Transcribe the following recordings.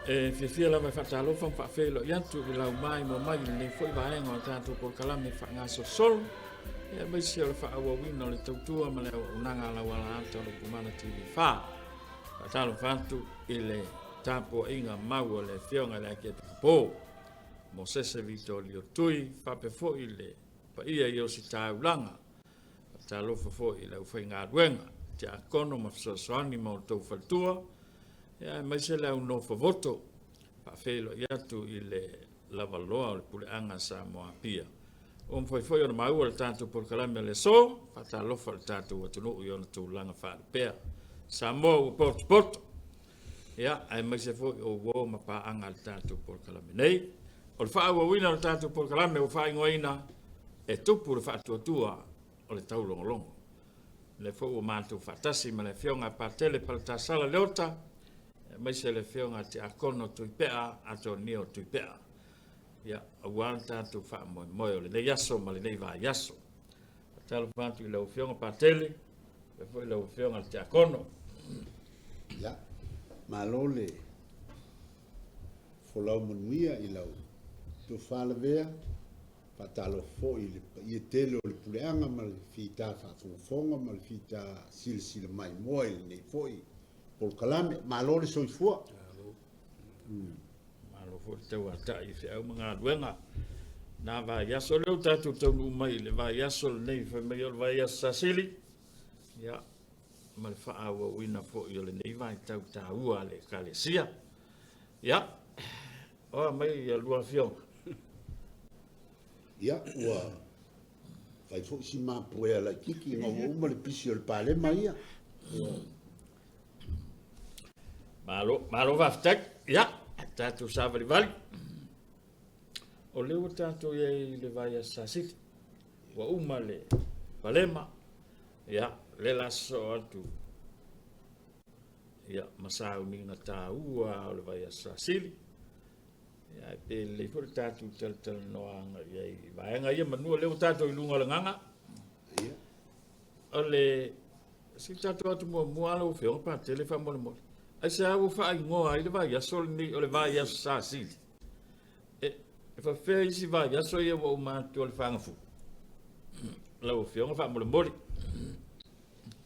Fia la mai fatalo fa fa felo yantu i lau mai mo mai nei foi vai ngo tanto por kalame fa nga so sol e mai se fa awa wino le tautua ma le unanga la wala anta le kumana TV fa fatalo fantu ile tapo inga mau le fionga le ke po mo se Vittorio tui fa pe fo ile pa ia io si taulanga fatalo fo ile u fa nga duenga ja kono ma so soani mo to fatua ya mai se la uno voto pa felo ya tu ile la valoa le pule anga sa mo apia foi o mau le tanto por calame le so fa ta lo fa tanto tu no yo tu langa fa pe sa mo pot ya ai mai se foi o wo ma pa anga le tanto por calame nei o fa o wina le tanto por calame o fa ngoina e tu por fa tua o le tau longo le fo o manto fa tasi ma le fionga pa tele pa ta sala leota mai se le fionga te akono tu pea ato nio tu pea ya aguanta tu fa mo le yaso ma le va yaso tal fantu le fionga pa tele e foi le fionga te akono ya malole folau muia i lau tu fa le vea patalo fo i tele o le puleanga ma le fita fa fonga ma le fita silsila mai moi nei foi por kalame malole soifua malo fo te wa ta i fe au mga duenga na va yaso le tatu tonu mai le va yaso nei fe mai va yaso sili ya mal fa awa wina fo yo le nei va tau ta ua le kalesia ya o mai ya lua fio ya wa fai fo si ma poe la kiki ma uma le pisi o le pale mai ya malo va ftek ya tatu savali vali o le tatu ye le vai sasit wa uma le palema ya le laso atu ya masau ni na taua o le vai sasili ya pe le for tatu tel no anga ye vai nga ye manu le tatu i lunga nganga ya o le si tatu atu mo alo fe o pa telefone mo ai sa o fa ngo ai le vai sol ni o le vai sasili fa fe si vai so ye o ma to le fanga fu la o fe o fa mo le mori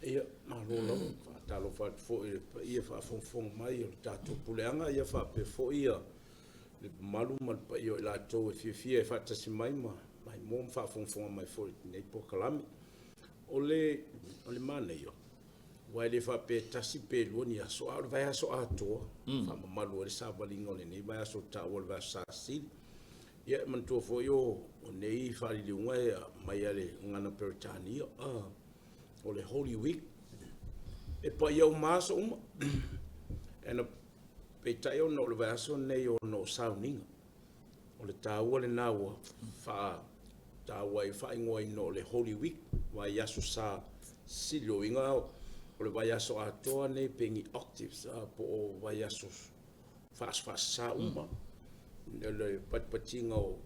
ia malo fa talo fa fo ia fa fon mai o tatu puleanga ia fa pe fo ia le malu mal pa io la to fi fa tasi mai mai mom fa fon mai fo nei po kalami ole mane io wai le fa pe tasi pe loni aso al vai aso ato fa malu le sa balingo le nei vai aso ta ol va sa si ia man to fo io o nei fa li ngwe mai ale ngana pertani o le Holy Week e pa ia maso ena pe tai o no le vaso nei o no sauninga o le taua le naua fa taua i fa ngoi no le Holy Week wa yaso sa silo inga o le vai aso atoa nei pengi octaves po o vai aso fa sa le patpatinga o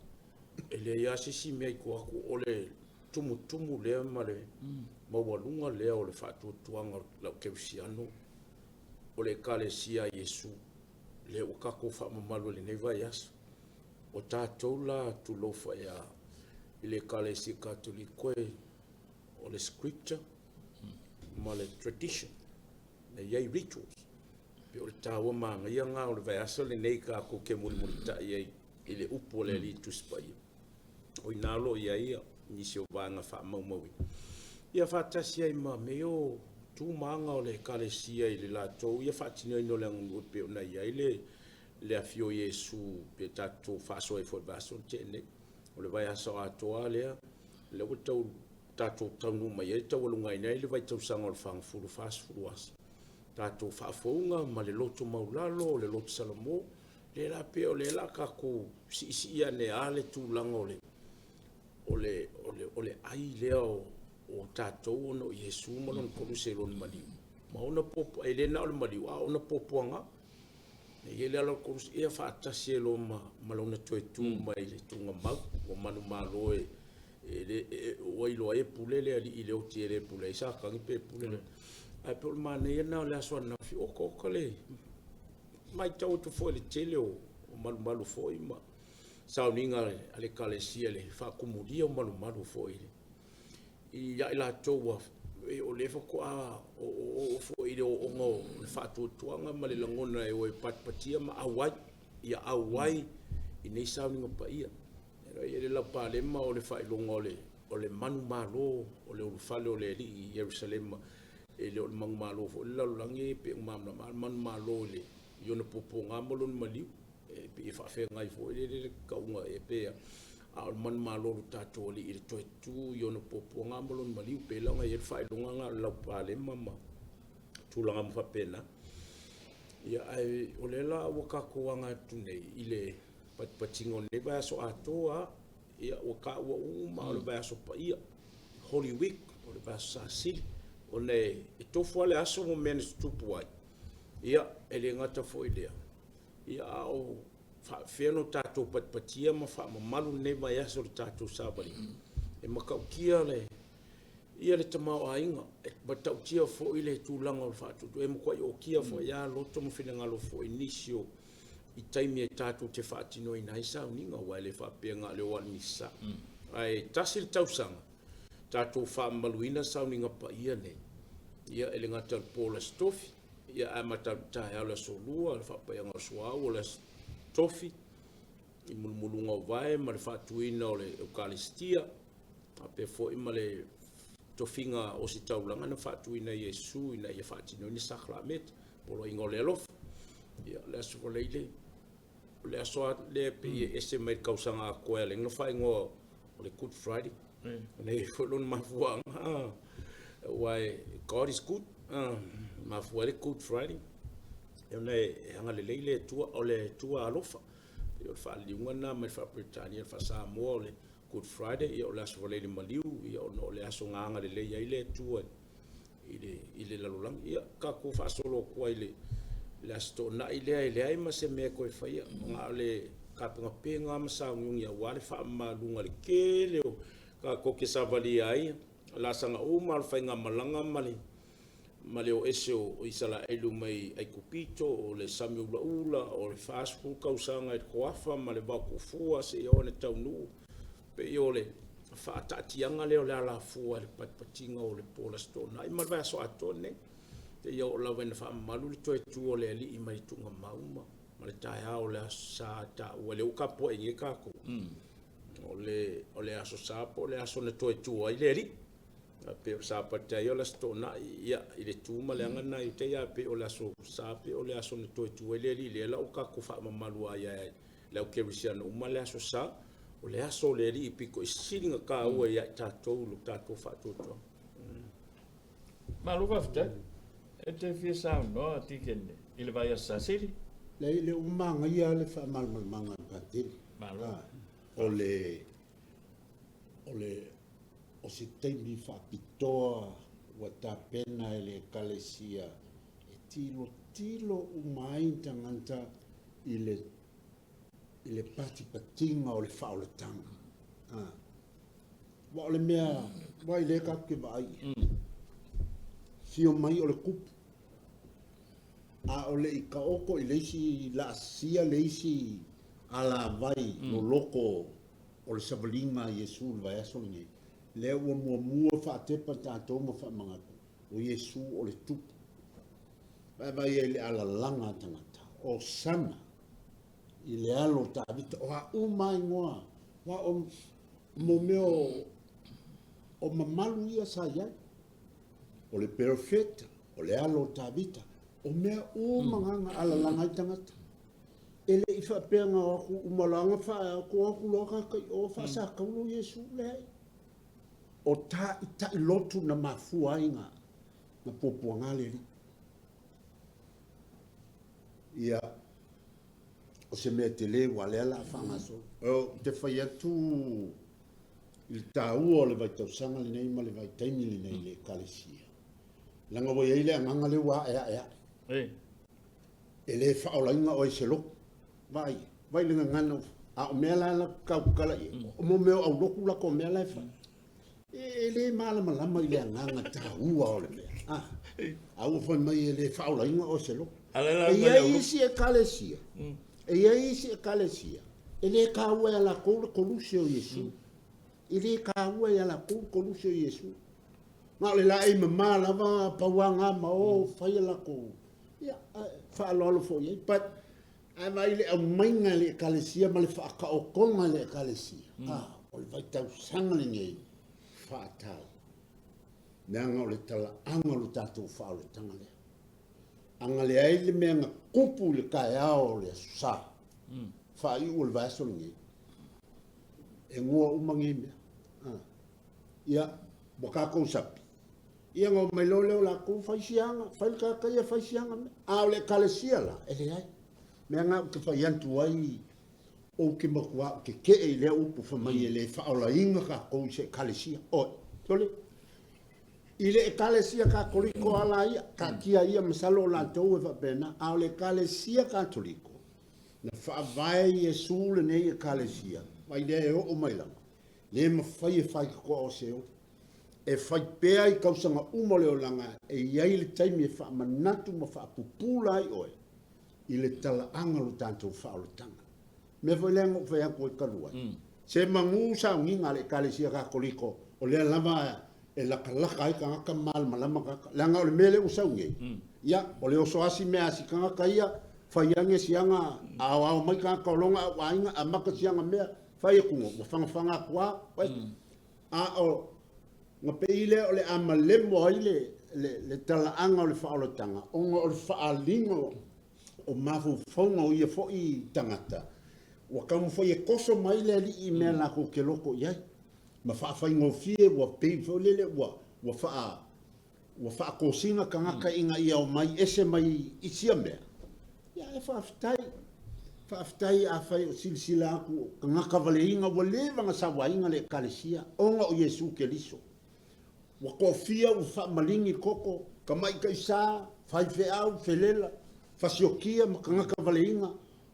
ele ia sisi mei ko o le tumu le male ma walunga le o le fatu tuanga la keusiano o le kalesia Yesu le o kako fa malu le neva yas o tatou la tu lo fa ya ile kalesia katoliko o le scripture ma le tradition le yai rituals pe o le tawa manga ia nga o le vayasa le nei ka ko ke muli ta ia ile upo le ritus pa ia o inalo ia ni se vanga fa mau ia fa tasia i ma meo tu manga o le kalesia i le latou ia fa tino no le ngu pe na ia le afio Yesu pe tatou fa so e fo baso tene o le vai aso atoa le o tatou tanu mai e tau lunga ina le vai tau sanga o fang fulu fast fuas tatou fa fonga ma le loto maulalo le loto salamo le la pe o le la ka ko si ia ne ale tu langole ole ai leo o tatou no Yesu mo non ko se lon mali ma ona popo ele na o mali wa ona popo nga e ele ala ko e fa ta se lo ma malona to tu mai le tunga ma o manu malo ele o ilo e pulele ali ile o tiere pule sa ka ngi pe pulele ai pe ma ne na le aso na fi o ko le mai tau tu foi le tele o malu foi ma sauninga ale kalesia le fa kumudia o malu foi i ya ila toa o le fa ko o foi le o ngo le fa tu tuanga ma le langona e o patpatia ma awai ia awai i nei sauninga pa ia era ia le pa le ma o le fa longo o le manu malo o le fale o le i Jerusalem e le mang malo fo la langi pe mamna man malo le yo no popo ngamolo mali e pe fa fe ngai fo le ka unga e pe a man malo ta to le i to tu yo no popo ngamolo mali pe la ngai fa longa nga la pale mama tu langa mo fa pena ya ai o le la o ka ko nga tu nei ile patingo le ba so atoa ya o ka o ma le ba so pa ia Holy Week o le ba sa sil o le e tofu ale aso mo mene stupu ai ia ele ngata fo idea ia o fa feno tato patpatia ma fa malu ne mai aso tato sabali e makaukia le ia le tamao ainga e batautia fo ile tulanga o fa tu e mo kwa o kia fo ia loto mo fina ngalo fo inisio i taimi e tato te fatino i naisa uninga wa le fa penga le wa misa ai tasil tausanga tato fa maluina sauninga pa ia ne ia ele ngata pola stofi ia amata ta ala solua fa pa nga soa o le stofi i mulunga vai ma le fatuina o le eukaristia ape fo i male tofinga o si taulanga na fatuina Yesu ina ia fatino ni sakrament polo ingole lof ia le so le aso le pe ese mai kausanga ko ele no fa ngo o le Good Friday nei fo lon mafuanga why God is good ma fuere Good Friday eu nei hanga le leile tua ole tua alofa eu fa liunga na me fa Britannia fa sa mo le Good Friday eu la so le maliu eu no le aso nganga le leile tua ile la lulang ia ka ko fa solo ko ile la sto na ile ai ma se me ko fa ia nga le ka penga ma sa ngung ia wale fa ma lunga le kele ka ko ke sa vali ai la sanga o mal fa nga malanga male o ese o isala elu mai ai kupito o le sami ula o le fast food ka usanga e koafa male ba ku fua se o le taunu pe yo le fa tatianga le o la fua le patinga o le pola stone ai mal va so atone te yo la ven fa malu to tu o le li mai tunga mauma male ta o le sa ta o le ka po e ka ko o le aso sapo le aso ne to tu ai le ri pe sa pata yo la stona ia ile tu malanga na ite ya pe o la so sa pe o le aso ne to tu le ri le la o ka ko fa malu ai la o ke risiano o male aso sa o le aso le ri piko silinga ka o ya ta to lu ta to fa to malu vafta e te fi sa no ti ken ile vai sa sili le umanga ia le fa mal manga patil malu o se teimi fa pitoa wa ta pena ele kalesia e tilo umai tanganta ile pati patinga o le fa o le tanga wa le mea wa ile ka ke vai fio mai o le kup a o le ka oko ile si la sia le si ala vai no loko o le savalinga Yesu vai aso nge le o mua fa te pata to mo fa manga o Yesu o le tu vai ele ala langa tangata o sana ile alo ta vita o u mai ngoa wa o mo meo o mamalu ia sa ia o le perfect o le alo ta vita o mea o manga ala langa tangata ele i fa penga o umalanga fa ko loka kai o fa sa ka lu Yesu le o ta lotu na mafuainga na popuanga le ia o se metele wale la fa maso o te fa ya tu il tau o le vai tau sanga le nei ma le vai taimi le nei le kalesia langa bo ile nganga le wa ele fa o lainga o se lo vai le ngano a o mela la ka kala o mo me o loku la ko mela fa ele mala mala ma ile nganga ta u o le a o fa mai ele fa o lainga o se lo Ala e ia isi e kalesia e ia isi e kalesia e le ka ua ala ko lusi o Yesu i le ka ua ala ko lusi o Yesu ma le la e mama lava pauanga ma o fai ala ko ia fa lo fo ia but ai mai le mainga le kalesia ma le fa ka o konga le kalesia o le vai tau sanga le ngai fa tau nanga o le tala anga lo tatu fa le tanga le anga le ai le menga kupu le kai ao le sa fa i ul vaso ngai e ngua umangi me ia boka ko sapi ia ngo mai lo la ku fa sianga fa ka ka ia fa sianga a le kalesia la ele ai menga ke fa yantu ai o ke makua ke e le upu fa mai le fa ola inga ka ko se kalesia o tole ile e kalesia katoliko ala ia ka kia ia masalo la tou e fa pena a le kalesia katoliko na fa vai Yesu le nei e kalesia mai le o mai la le ma fai ko o seo e fai pea i kausanga umole o langa e iai le taimi e fa manatu ma fa pupula ai oe i le tala anga lo tantou fa o le tanga me foi lengo fai ako e kalua se mangu sa nginga le kalesia katoliko o le lava e laka ai ka mal malama ka langa o le mele usau nge ia o le oso asi me asi ka ia fai ange sianga a mai ka kolonga wa inga a maka sianga me fai ku mo fanga kwa a o nga peile o le amale mo ile le tala anga o le fa o tanga o le fa lingo o mafu fongo ia fo i tangata wa kam fo e koso mai le i me la ko ke loko ia ma fa fa ngofie wa pe fo lele wa fa ko singa kanga ka inga ia o mai ese mai i sia me ya e fa aftai a fai o silsila aku kanga ka vale inga wa le vanga sa wa inga le kalesia onga o Yesu ke liso wa ko fia u fa malingi koko kamai ka isa fai fe au felela fa siokia ma kanga ka vale inga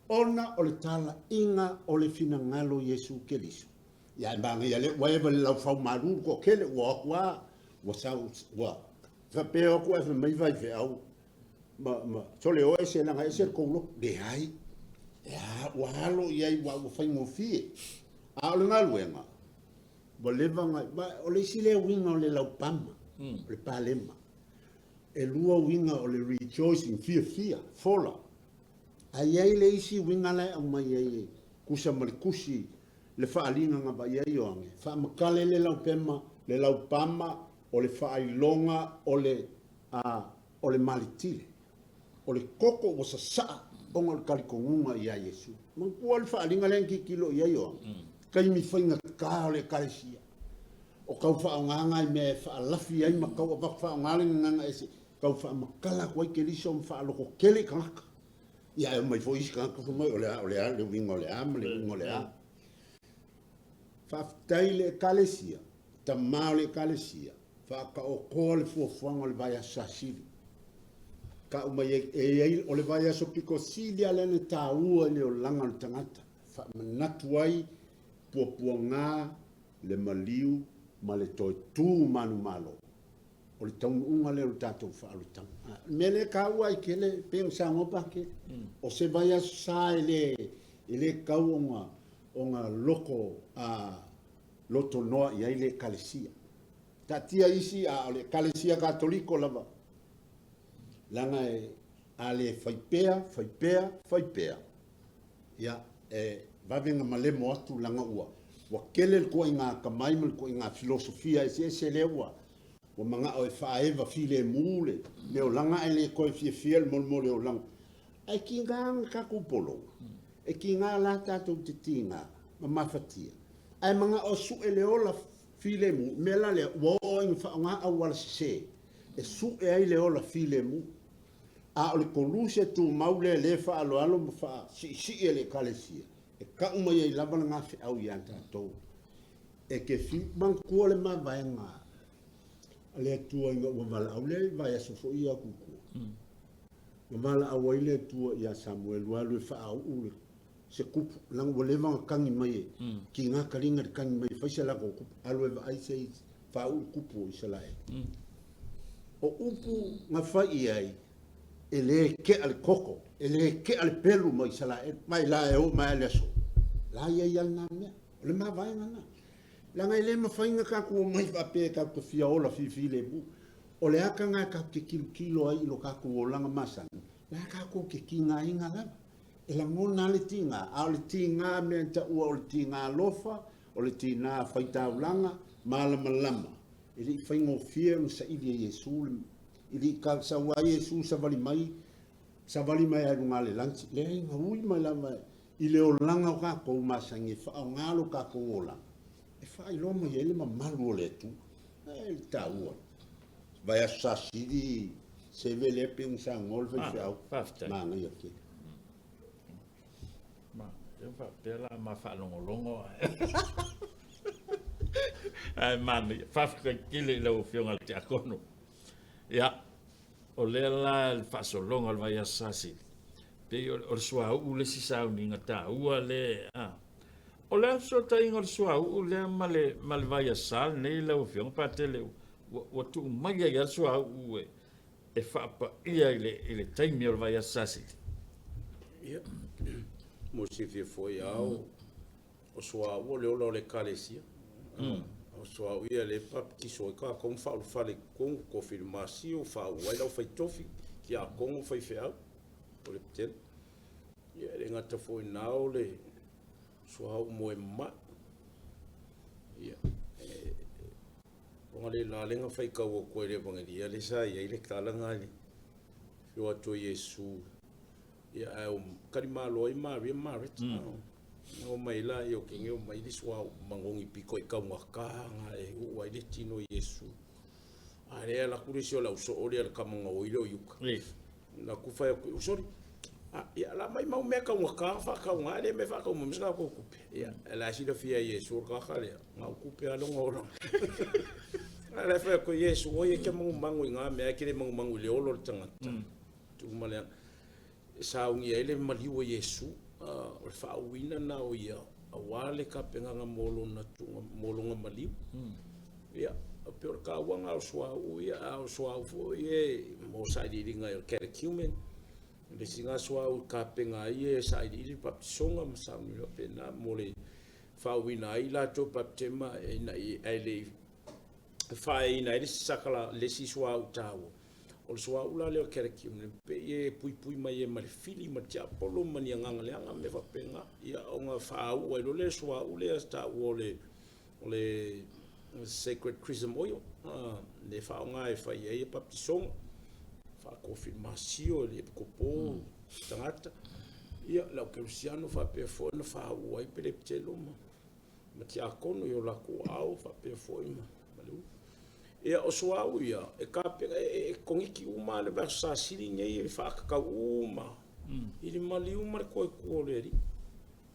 ona o le tala inga o le fina ngalo Yesu ke liso ya banga ya le wa e la fa maru ko kele wa sa wa fa pe o ko e mai vai fe au ma sole o ese na ese ko lo de ai ya wa halo ia wa fai mo fi a le ngaluenga bo le vanga o le sile winga o le laupama le palema e lua winga o le rejoicing fia fola ai ai le isi winga le o mai ai kusa malikusi le faalinga nga ba ia ionge fa makale le laupema le laupama o le failonga o le malitile o le koko o sa onga le kalikongunga ia Yesu man ko le faalinga le kilo ia ionge kai mi fainga ka le kalesia o kau fa nganga me fa lafi ai ma kau va fa ngale nganga ese kau fa makala ko ke liso fa lo ko kele kaka ia mai foi ska ko mai ole wingo le am le wingo le a fa taile kalesia ta male kalesia fa ka o ko le fo le vai asasili ka mai e ole vai so piko silia le ta u le o langa tangata fa manatuai puanga le maliu ma le toi tu manu malo o le tau unga le o tatou whaalutang mele ka ua i kele peo sa ngopa ke o se vai a sa ele kau onga loko a loto noa i aile kalesia ta tia isi a le kalesia katoliko lava langa e a le faipea ia vavenga malemo atu langa ua wa kele ko inga kamai mal ko inga filosofia ese lewa wa manga o faeva file mule le o langa ele ko fiel mol le o langa ai kinga ka kupolo e kinga la tato titinga ma mafatia ai manga o su ele ola file mu mela le wo in fa nga awal se e su e ai le ola file mu a o le koluse tu maule le fa alo fa si ele kalesia e ka uma ye lava nga fe au ya tato e ke fi ban ko le ma vai nga le tua nga o vala au le vai so fo ia ku o vala au ile tua ya Samuel wa le fa au u se ku lang o le va kangi mai ki nga kalinga kangi mai fa sala ko alu vai se fa u ku po sala o upu nga fa ia ele ke al koko ele ke al pelu mai sala mai la e o mai le so la ia ia na me le ma vai na la ngai le ma fainga ka ku mai va pe ka ku fia ola fi le bu o le aka nga ka ke kilo ai lo ka ku o langa masa la ka ku ke kinga inga la e la mona le tinga a le tinga me ta o le tinga lofa o le tinga faita ulanga mala malama ili faingo fia sa ili Yesu ili ka sa wa Yesu sa vali mai a runga le lanci le inga ui mai lama ile o langa o ka ko masangi fa o ngalo ka ko ola e fa ilo mo ele ma malu le tu e ta ua vai a sasidi se vele pe un sa ngol fe au ma ngai ok ma eu fa pela ma fa longo ai man fa kile lo fionga te akono ya o le la el fa so longo al vai a sasi pe o sua u le si sa ni ngata ua le o le so ta ingo sua u le male vai a sal nei lo fionga pa tele o tu mai ya sua u e fa pa ia ile taimi o vai a sasi ia mo se foi ao o sua o le o le kalesia o sua ia le pap ki so ka kom fa le kom confirmasio fa o ela foi tofi ki a kom foi fea o le tel ia le ngata foi nao le sua o mo ma ia o le la lenga fai ka o ko le bangalia le sa ia le kala ngali yo to Yesu ia o kalima loi Maria Marit o mai la yo kinge o mai diswa mangongi piko ka ngaka e o ai le tino Yesu are la kurisio la so o le ka manga o ile o yuka na ku fa o sorry ia la mai mau me ka ngaka fa ka ngale me fa ka mo misa ko kupe ia la si le fia Yesu ka khale ma kupe alo ngoro ala fa ko Yesu o ye ke mo mangu nga me ke le mangu le o lo tanga tu male sa ungi ele mali o Yesu o fa wina na o ia a wale ka penga molo na tu molo nga mali ia pe o ka wanga o swa o ia o swa fo ye mo sa di ringa o ke cumin le singa swa o ka penga ye sa di pap songa sa mi o pena mole fa wina ila to pap tema e na ele fa ina ele sakala le si swa o tawo o swa ula le kereki pe ye pui mai e mal fili ma tia polo mani nganga le anga me fa penga ia onga fa u lo le swa ule sta ole sacred chrism oil le fa onga e fa ye baptison fa confirmasio le kopo tangata ia la cristiano fa pe fo no fa u ai pe telo ma tia kono yo la ko au fa pe fo ma malu ia o sua ia e ka e kongiki uma le versa siri nei e fa ka uma ili mali uma ko le ri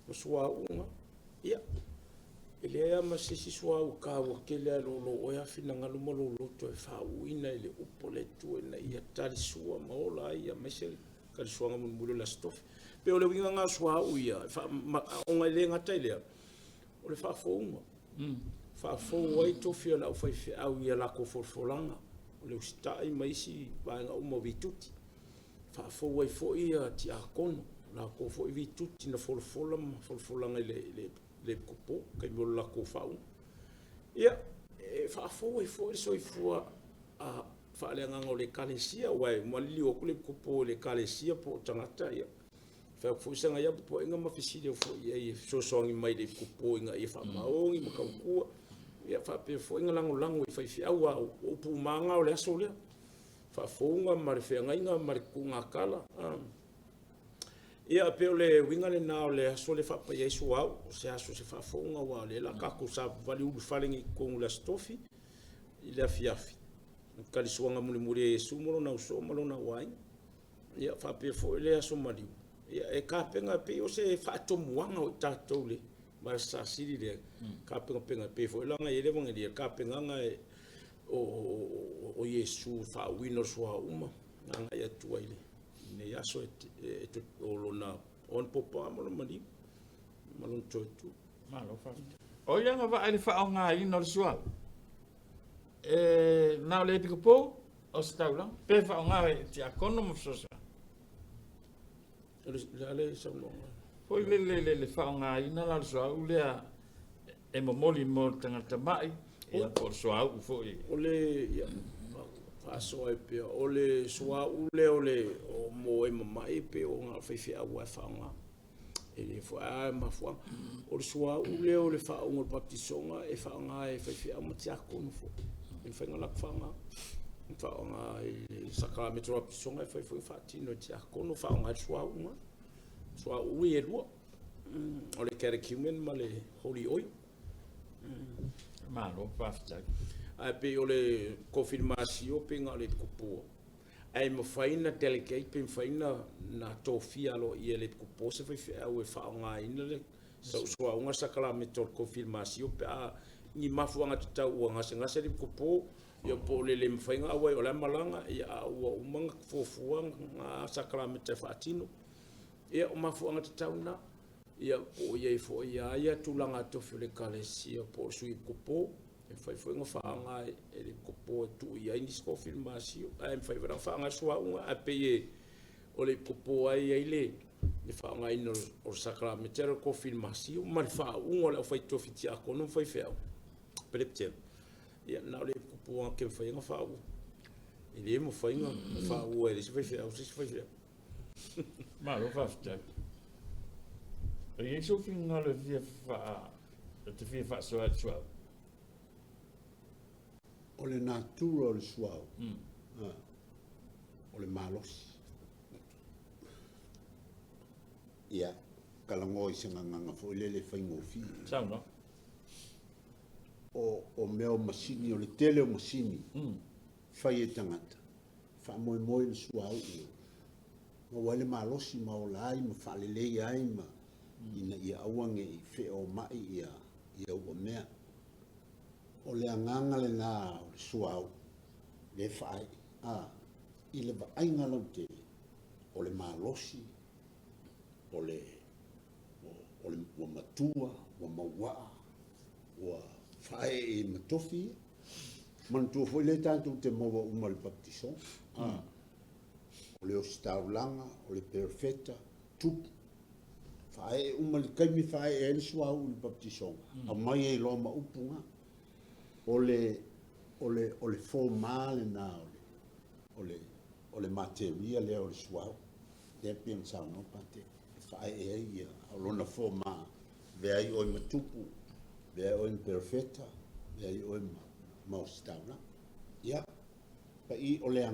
o sua uma ia ele ia ma se si sua o ka o ke le lo o ia fina ngalo mo lo to e fa uina ile upole tu na ia tali sua ma ola ia mesel ka sua ngam mulo la stof pe o le winga nga sua ia fa o ngale ngata ile o le fa fo uma fa fo wai to fio la fa fi au ia la ko folanga o le stai mai si ba nga uma vituti fa fo wai fo ia ti a kono la ko fo vituti na folanga le kopo ka mo la ko fa ia fa fo wai fo so fo a fa le nga le kalesia wai mo li o le kopo le kalesia po tangata ia fa fo sanga ia po nga ma fisile fo ia so songi mai le kopo nga ia fa maongi ma ka ku ia fa pe fo inga lango i fa fi au o pu manga o le aso le fa fonga mar fe nga mar ku nga kala ia pe le winga le na o le aso le fa pa Yesu au se aso se fa fonga wa le la ka ku sa vali u falingi ko la stofi ile afiafi ka li suanga muri Yesu mo na so mo na wai ia fa pe fo le aso mali ia e ka penga pe o se fa to muanga o tatou le ma sa siri le ka penga pe fo la nga ele bonga dia ka penga nga o Yesu fa wino so uma nga ya tu ile ne ya so et o lona on popa mo mali malon tu malo fa o ya nga va ale fa nga ino so na le ko po o sta la pe fa nga ti akono mo so le sa no Poi le whaongaina la soau lea e momoli mo tangata mai ia por soau foi. ole ya paso e pe ole soa ule ole o mo e mai pe o nga fe a wa fanga ele fo a ma fo o soa ule ole fa o baptisonga e fa nga e fe a mo tia ko no fo e fa nga la fanga fa nga e sakramento baptisonga e fa tino tia ko no fa nga soa uma soa ui e lua ole kere kimen male holy oil Malo pafta. ai pe ole confirmasio pe nga le kupo ai mo faina delegate pe faina na tofia lo i le kupo se fa au e fa nga ina le so unga sakramento confirmasio pe a ni mafuanga tau nga senga se le kupo yo po le fainga au e ole malanga ya o umanga fofuanga sakramento fatino ia o mafuanga tau na ia po ia fo ia tulanga tofi le kalesia po sui kupo e foi nga faanga e le kupo tu ia ini confirmasio ai fai vera faanga soa unha a pe o le kupo ai le faanga ino o sacramento confirmasio ma fa unha le fai tofi tia ko non fai feo prepte ia na le kupo que fai nga fa ele mo fai nga fa o ele se fai feo se fai feo Malo pafta. E so finga le via fa te via fa soa soa. O le natura o le suau. O le malos. Ia, kalangoi se nganga fo le whaingofi. Sao no? O mea o masini, o le tele o masini. Whai e tangata. Wha moe moe le suau i. Ma wale malosi ma o lai, ma whalelei ai, ma ina ia awange i whe o mai ia ua mea. O le anganga le nā o le suau, le whaai, i le waainga lau te, o le malosi, o le ua matua, ua mawaa, ua whae e matofi, mantua foi le tātou te maua uma le baptison, o le ositaulanga, o le perfeta, tupu, whae uma le kaimi whae e le suau le baptison, a mai e loa maupunga, o le formale na o le materia le o le suau le pensa no pate fai e ia o lona forma ve ai o matupu ve ai o imperfecta ve ai o maustana ia pa i o le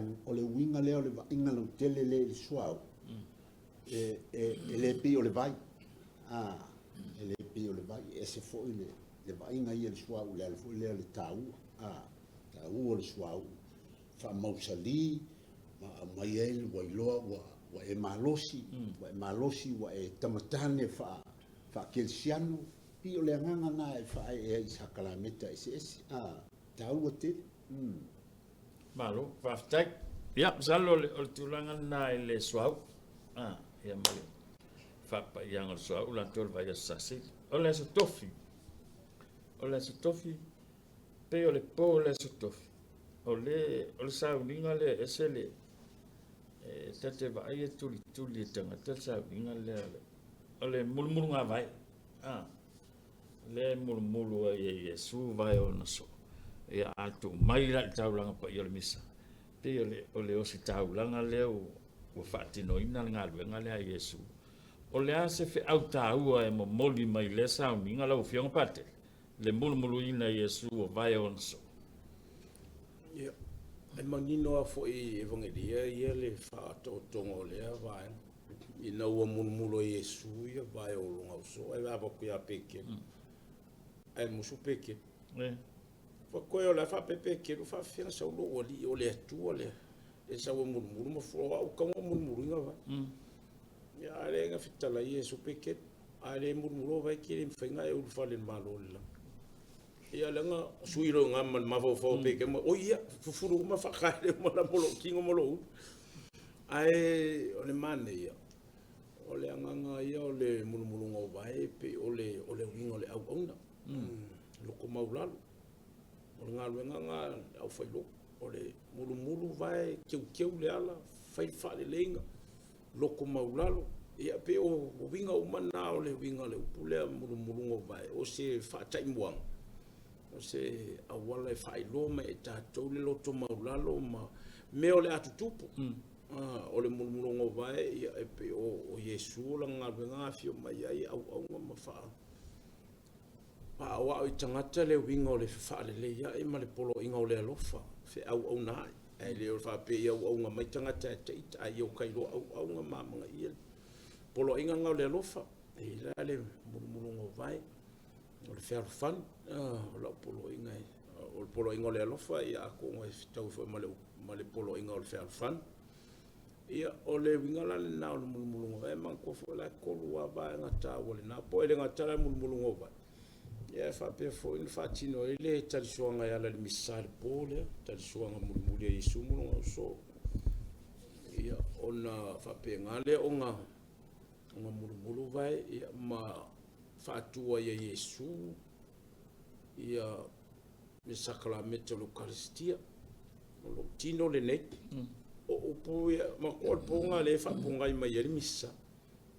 winga le o le inga no tele le suau le pi o le vai le pi o le vai e se foi le vainga ia le suau le alfo le tau tau o le suau fa mausali ma mai el wailoa wa e malosi wa e tamatane fa kelsiano pi o le nganga na e fa e sakalameta ese tau te Malo pafta. Ya, salo o tulangan na le suau. Ya mali. Fa pa yang o suau la tol vai sasi. Ole so tofi. Ole so tofi. Pe ole po ole so tofi. Ole sa uninga le esele. Tate vai e tuli tanga tate sa uninga le. Ole mulmulu nga vai. Le mulmulu e Yesu vai o naso. Ia atu mai la taulanga pa i ole misa. Pe ole o si taulanga le o fatino ina nga luenga le a Yesu. Ole a se fe au taua e mo moli mai le sa uninga la o fionga pate. Le mulmulu ina Yesu o vai o naso. ia e manino a fo i evangelia ia le fa tongo le vai ina ua mulmulo Yesu ia vai o longa so e va ku ya peke ai musu peke fa ko yo la fa pepe ke fa fia sa lo o le tu le e sa o mulmulu mo fo o ka mo mulmulu nga va ya le nga fitala Yesu peke ale mulmulo vai ke le fenga e u fa le malo la ia langa suiro nga ma fo pe ke o ia fufuru ma fa kale mo la polo kingo mo lo ai o le mane ia o le anga ia o le mulmulu ngo vai pe o le wingo le au ona lo ko maulalo o nga luenga au fai lo o le mulumulu vai keu le ala fai fa le lenga lo ko maulalo ia pe o winga o mana o le winga le upule mulumulungo vai o se whaataimuang o se awala e whailo ma e tātou le loto maulalo ma me o le atutupu o le mulumulungo vai ia e pe o Yesu la ngā wenga fio mai ai au ma wha pa awa o i tangata le winga o le whaalele ia e ma le polo inga o le alofa fe au nai e le o wha pe ia au ngā mai tangata e teita ai o kairo au ngā mamanga ia polo inga ngau le alofa e la le mulumulungo vai o le fair fun o la polo inga o le polo inga le alofa ia ko ngai tau fo ma le polo inga o le fair fun ia o le winga la le na o le mulumulungo vai man ko fo la ko lua vai ngata o le na po le ngata le mulumulungo vai ia fa pe fo in fa tino ile tali soanga ia le misal pole tali soanga mulumuli e sumulungo so ia ona fa pe ngale o nga mulumulu vai ia ma fatua ia Yesu ia me sakramento l'Eucaristia lo tino le nei o pu ia ma ko ponga le fa ponga mai ia missa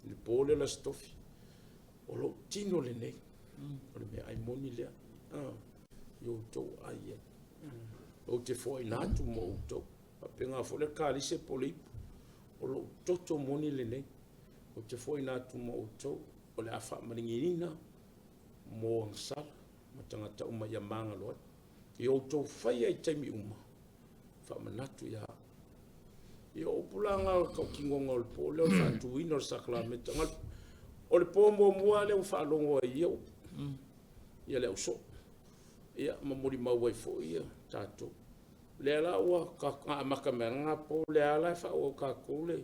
le pole la stofi o lo tino le nei o le me ai moni le yo to ai o te foi natu mo to apenga fo le kalise poli o lo toto moni le nei o te foi na tu mo to o le afa maringina mo ansal ma tangata uma ia manga lo i o to fai ai taimi uma fa manatu ia i o pulanga ka kingo ngol po le fa tu ino sakramento ngal o le pombo mua le fa longo ia ia le so ia ma mori ma wai fo ia tato le ala wa ka makamanga po le ala fa o ka kule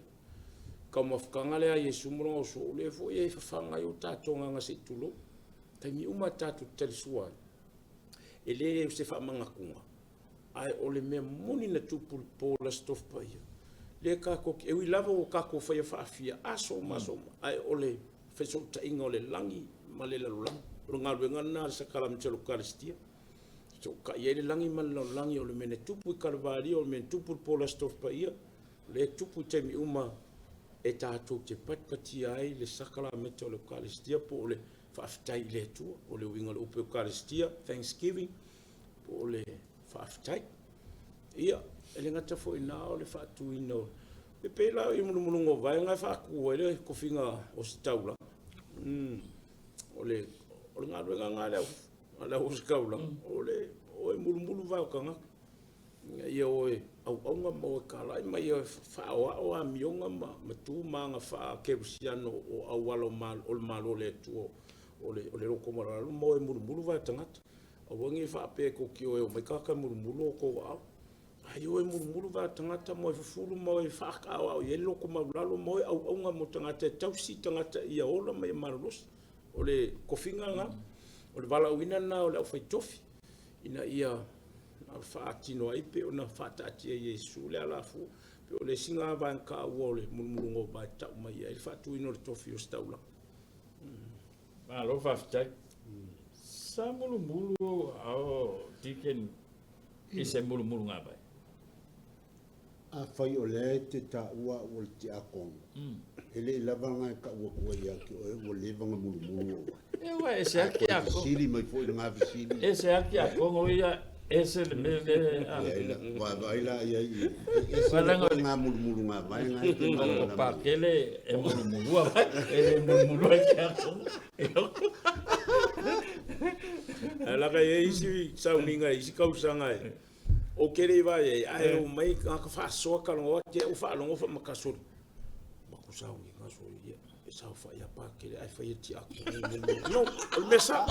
kama whakanga lea Yesu mura o so le fo e whanga i o tātonga nga se tulo taimi uma tātu terisua e le se whamanga kunga ai o le mea moni na tupu po la stof pa ia le kako e ui lava o kako whaia whaafia aso masoma ai o le wheso ta inga o le langi ma le lalulang o ngā ruenga nā sa kalamita l'Eucaristia so ka ia le langi ma le lalulangi o le mene tupu i Kalvari o le mene tupu po la stof pa ia le tupu taimi uma e tātou te patpati ai le sakramento l'Eucaristia po le whaafitai le tua o le winga le upe Eucaristia Thanksgiving po le whaafitai ia e le ngata fo ina o le whaatuina e pēla i mulumulungo vai ngai whaakua ele kofinga o se taula o le ngā ruenga ngā leo o se kaula o e mulumulu vai o kanga ia oe au nga mo kala mai fa o a mionga ma tu manga fa kerusiano o awalo mal o malo le tu o le ro como ra mo e murmuru va tangata o wangi fa pe ko ki o mai ka murmuru ko wa ai o e murmuru va tangata mo e fulu mo e fa ka o ye lo ko malo mo au nga mo tangata tausi tangata ia ola mai maros o le kofinga nga o le vala wina na o le fa tofi ina ia faatino ai pe ona fatati e Yesu le alafu pe o le singa va ka o le mulumulungo ba ta mai ai fatu ino le tofi o staula ma lo fatai sa mulumulu ao tiken ki se mulumulu nga bai a fai o le te ta ua o te akong ele lava nga ka ua ia ki o le vanga mulumulu e wa e se aki akong sili mai fo nga visili e se aki akong o ia ese le wa baila ia ese nga mulumulu nga vai nga pa kele e mulumulu vai e mulumulu ki akong ala ka e isi sauninga isi kausanga o kere vai ai o mai ka fa so ka lo te o fa lo fa makasuri makusau ni ngaso ia e sa fa ia pa kere ai fa ia ti akong no o mesa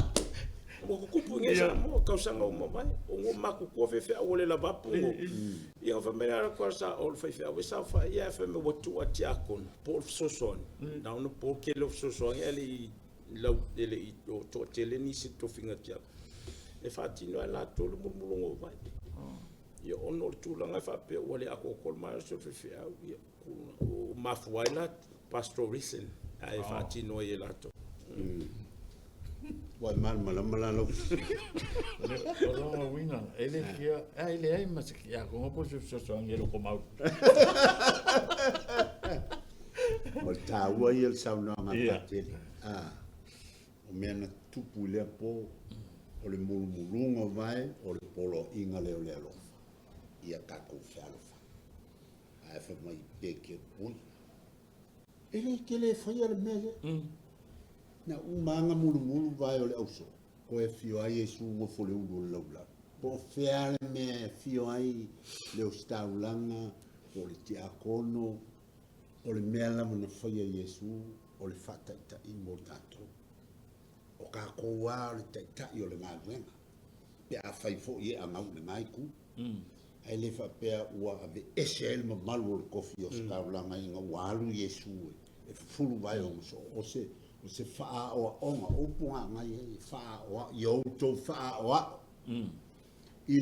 o kupu ngesa mo kausanga o mai o ngo maku ko fe o le lava pungo ia fa mera ko sa o fa fe o sa fa ia fa me wotu ati akon por soson na no por ke lo soson ele lo ele i to tele ni se to finga tia e fa tino ala to lo mulungo vai ia ono tu langa fa pe o le ako kol ma so fe ia o mafuaila pastorisen ai fa tino ia lato wa mala lo o winga ele kia ele ai mas kia ko po so ngelo ko mau o taua ia le saunaga Ia. patele o mea na tupu lea po o le mulumuluga vae o le poloʻiga lea o le alofa ia kakou fealofa ae fa mai peke pui e lē ke lē faia le mea lea na umaga mulumulu vae o le auso ko e fio ai Iesu ngofo le ulu o le laulau po o fea le mea e fio ai le o staulaga o le tiakono o le mea lava na faia Iesu o le faataʻitaʻi mo le tatou o kakou ā o le taʻitaʻi o le galuega pe a fai foʻi e agau le gaiku ai le faapea ua ave ese ai le mamalu o le kofi o se kaulaga iga ua alu Iesu e fufulu vai o o se faaʻoaʻoga oupu gagai ai faaʻoaʻo i outou faaʻoaʻo i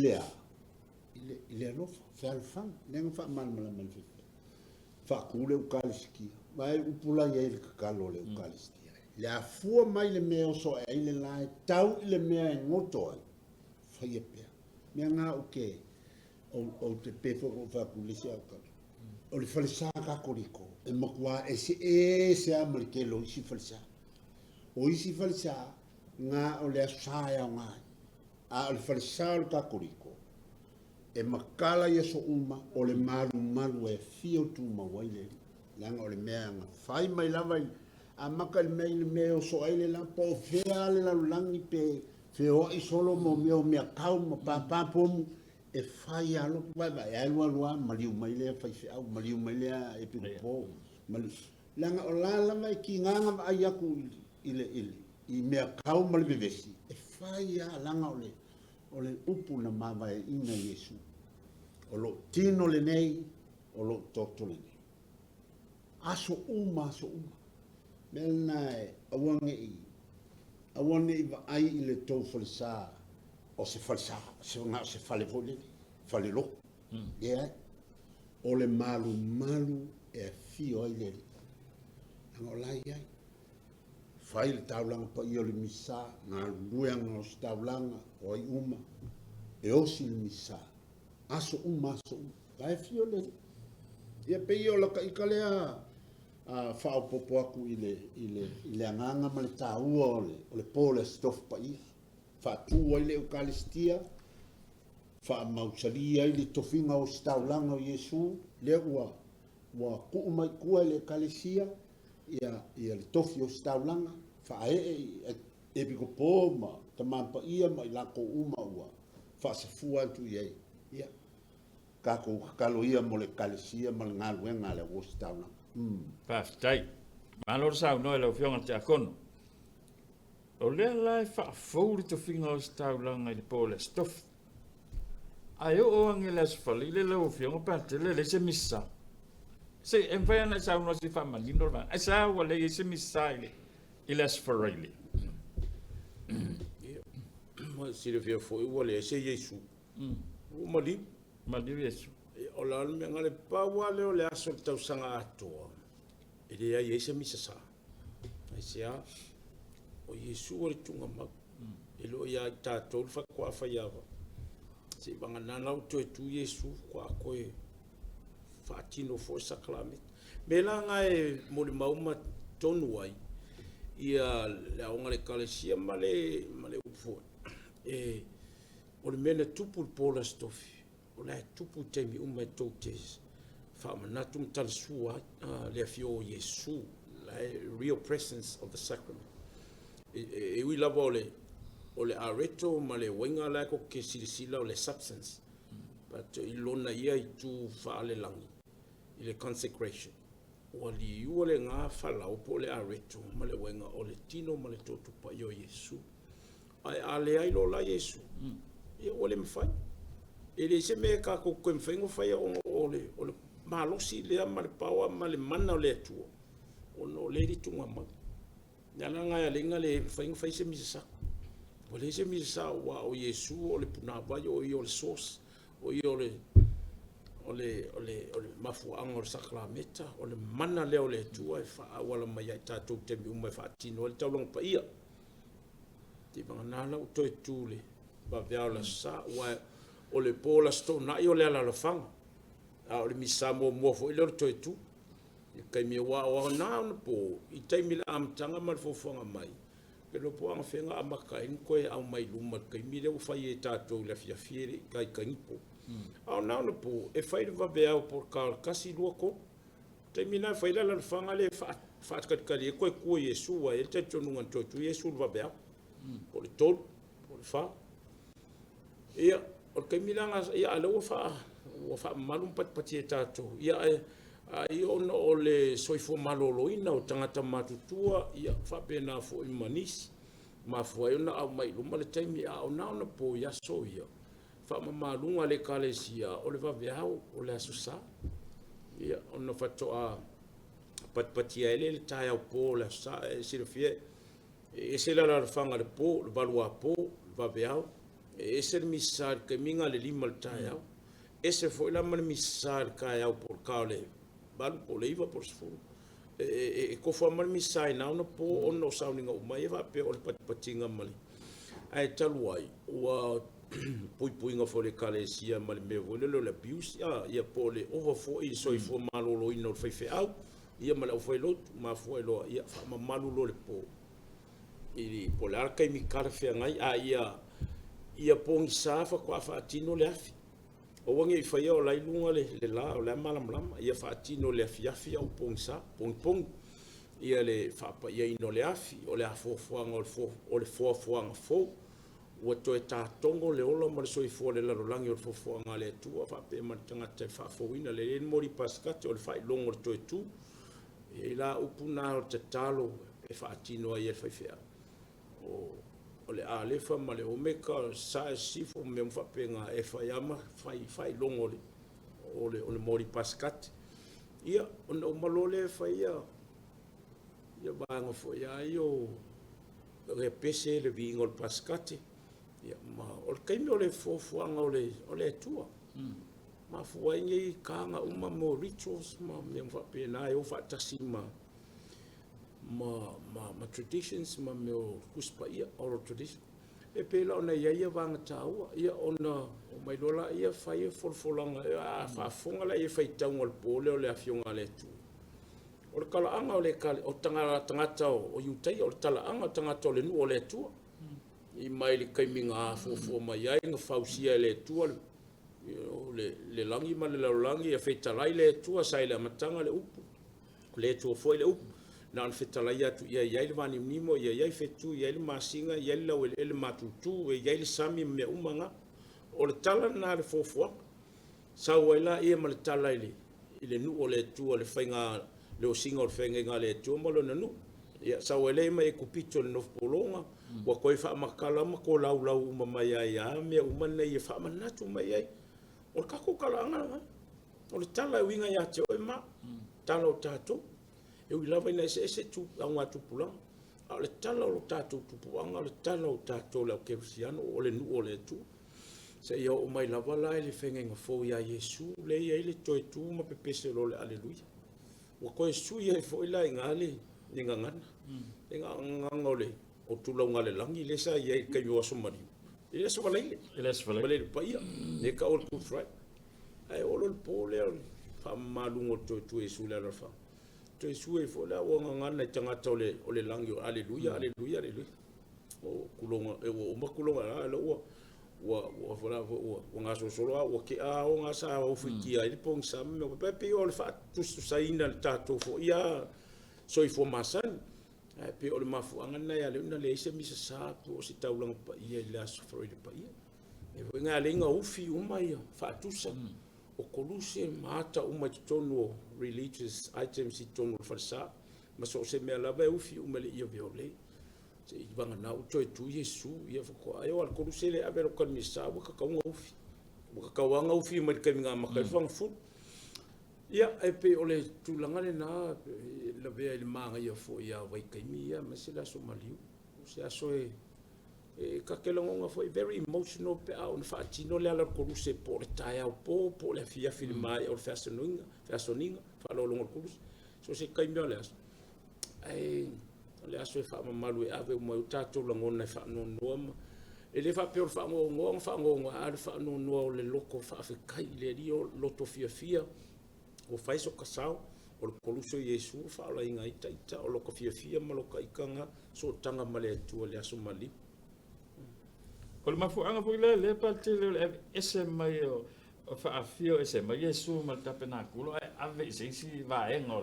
le alofa fealofaga lega faamalamalama le fefea faakū le ukalisikia vae upulai ai le kakalo o le ukalisikia le afua mai le mea oso ai le la e tau i le mea e goto ai faia pea mea gauke o te pefo o faapulisi aukalo o le falesā kakoliko e makuā ese a ma le kelo isi falesā o isi falesā ga o le asā e aoga ai a o le falesā o le kakoliko e makala ia so uma o le malumalu e fio tumau ai le laga o le mea ga fai mai lava a maka le mea i le mea o so ai le la po fea le lalolagi pe feoaʻi solo mo mea kau ma papapomu e fai alo vai ai lua ma liu mai lea faifeʻau ma liu mai lea e pipopō laga o la lava e kigaga vaai aku i mea kau ma le vevesi e fai a laga o le upu na mavaeʻiga Iesu o loo tino lenei o loo toto lenei aso uma mea lanā e auageʻi vaai i le tou falesā o se falesā o se fale foʻi lele fale loko ia ai o le malumalu e afio ai lele laga o lai ai fai le taulaga paia o le misā galulueaga o se taulaga o ai uma e osi le misā aso uma vae fio lele ia peia o lakaʻika lea faaopopo aku i le agaga ma le tāua o le po le stofu paia faatū ai le eukaristia faamausalia ai le tofiga o se taulaga o Iesu lea ua kuʻu mai kua i le ekalesia ia le tofi o se taulaga faaee e pikopō ma tamapaia ma i lakou uma ua faasafua atu i ai ia kakou kakalo ia mo le ekalesia ma le galuega a le ua se taulaga Pastai. Malo saunoa le ofionga te akono. O lea lai whaafou le tofinga o se taulanga i le po le stof. Ai o ange le asfali le lau ofionga patele le se misa. Se enwhai ana saunoa si whamalino le vana. Ai sa ua le se misa i le asfali. Ma sire fia foi ua le se Iesu. O mali. Mali Iesu. O la me ngale paua le o le aso le tausaga atoa e le ai se misasa ai sea o Iesu o le tugamau e loo ia i tatou le faakoafa iava se vaganana o toe tu Iesu kua koe faatino foʻi saklameta me laga e mo le mauma tonu ai ia le aoga le ekalesia ma le upu foʻi e o le mea na tupu le pola stofi o le tupu taimi uma e tou te whaamanatu matalasua le afio o Iesu, the real presence of the sacrament. E ui lava o le areto ma le wainga lai ko ke silisila o le substance. But i lona ia i tu whaalelangi, i le consecration. O li ua le ngā whalau po le areto ma le wainga o le tino ma le totupa i o Iesu. Ai ale ai lo la Iesu. Ia o le mwhai. E le se mea ka ko koe mwhaingo whai o le malosi lea ma le paua ma le mana o le atua. O no le ritunga ma. Nana ngai alenga le mwhaingo whai se misasa. O le se misasa wa o Iesu o le punawai o i o le source. O i o le mafuanga o le sakrameta. O le mana leo le atua e wha wala mai ai tātou temi umai wha atino. O le taulong pa ia. Te mga nana o toi tūle. Ba vea o la sa wa o le pola sto na i o le ala la fanga. A o le misa mo fo i le toi tu. kai me wa na po I taimi la am tanga mal fofonga mai ke lo po ang fenga amaka in ko au mai luma kai mi le fa ye tato la fia fiere kai kai po au na no po e fai va be au por kasi luoko taimi na fai la fanga le fa kat kali ko Yesu wa e te tonu ngan to Yesu va be por tol por fa ia o kai mi langa ia alo fa malum pat pati tato ia ai ono o le soifo maloloina o tangata matutua ia whapena fo I manis ma fo ai ona au mai luma le taimi a ona ona po ia so ia whamamalunga le kalesia o le waweau o le asusa ia ona whatoa patpatia ele le tai au po le asusa e sirofie e se la whanga le po le valua po le waweau e se le misar ke minga le lima le tai au e se fo ila man misar kai au por kaole balu po leiva por sfu ko fo mal misai na no po ono sauninga o mai va pe o patinga mali ai taluai wa pui nga fo le kalesia mal me vole le abuse ia po le over fo I so fo malolo ino fe au ia mal fo lo ma fo lo ia fa malulo le po I po la kai mi karfe ngai ia po ngisa fa kwa fa tino le afi o wangi I whaia o lailunga le la o le malam ia whaatino le afiafi au pongsa pong ia le whapa ia ino le afi o le afofuanga o le fofuanga fo ua toe tātongo le ola ma le soifua le larolangi o le fofuanga le tua whape ma tangata whafowina le mori paskate o le whailongo le toe tu ia la upuna o te talo e whaatino ai e whaifea o le alefa ma le omeka sa sifo me mfapenga e faiama fai longo o le mori paskat ia ona o malole faia ia banga fo ia io repese le vingo le paskat ia ma o le kaimi o le fofuanga o le tua ma fuaingi kanga uma mo rituals ma me mfapena e o fatasi ma traditions ma me o kuspa ia oral tradition e pela ona ia vanga taua ia ona o mai lola ia fai folfolanga fa fonga la ia fai tau al pole o le afionga le tu o le kala anga o le kala o tangata o yutai o tala anga tangata o le nu o le tu I mai le kaiminga fo mai ai nga fausia le tu le langi ma le langi e fai talai le tu sai le matanga le upu le tu foi le upu na on fetala ia tu ia le vani mimo ia fetu ia le masinga ia le o le matutu ia le sami me umanga o le tala na le fofo sa wala ia mal tala ile nu o le tu o le fainga le o singa o le fainga le tu mo le nu ia sa wala mai kupito no polonga wa koi fa makala ma ko lau mama ia me umana ia fa manatu mai ai o ka ko kala nga o le tala winga ia te o ma tala o tato e ui lava ina ese tu anga tu pulang a le tala o tato tu puanga le tala o tato le kefsiano o le nu o le tu se ia o mai lava la le fenga fo ia Yesu le ia le toi tu ma pepese lo le aleluia o ko Yesu ia fo ila ngale ngangana ngangole o tu lo ngale langi le sa ia ka yo so mari ile so valai le pa ia ne ka o tu frai ai o lo pole fa malungo tu Yesu le rafa te sue fo la o ngana tangata o le langi aleluia o kulonga o makulonga lo wa fora o nga so solo o ke a o nga sa o fikia il pong sam me pe o le fa tu saina tato fo ia so I fo masan pe o le mafu ngana ya le na le se mi sa o si taulang pa ia la so fo le pa ia e vo nga le nga o fi o mai fa tu sa o koluse mata uma tonu religious items I tonu farsa ma so se me la vai ufi uma le ia viole se I vanga na o toi tu Yesu ia fo ai o koluse le ave ro kan misa o ka kaunga ufi o ka kaunga ufi ma ka minga ma ka fang fu ia e pe ole tu langa le na la ve il manga ia fo ia vai kai mia ma se la so maliu se aso e ka ke longa foi very emotional pe a un fatino le ala koluse por taia o po le fia filmai o fasoninga fa lo longa koluse so se kai mia le aso ai le aso fa malu e ave mo tato longona fa no no e le fa pe fa ngo a fa no no le loko fa fe kai le rio loto fia o fai so kasao o le koluso Iesu whaalainga ita o loka fia ma loka ikanga so tanga ma le atua le aso mali. O le mafuanga po le pati le ese mai o whaafio ese mai Iesu ma le tapenakulo ave isi vaenga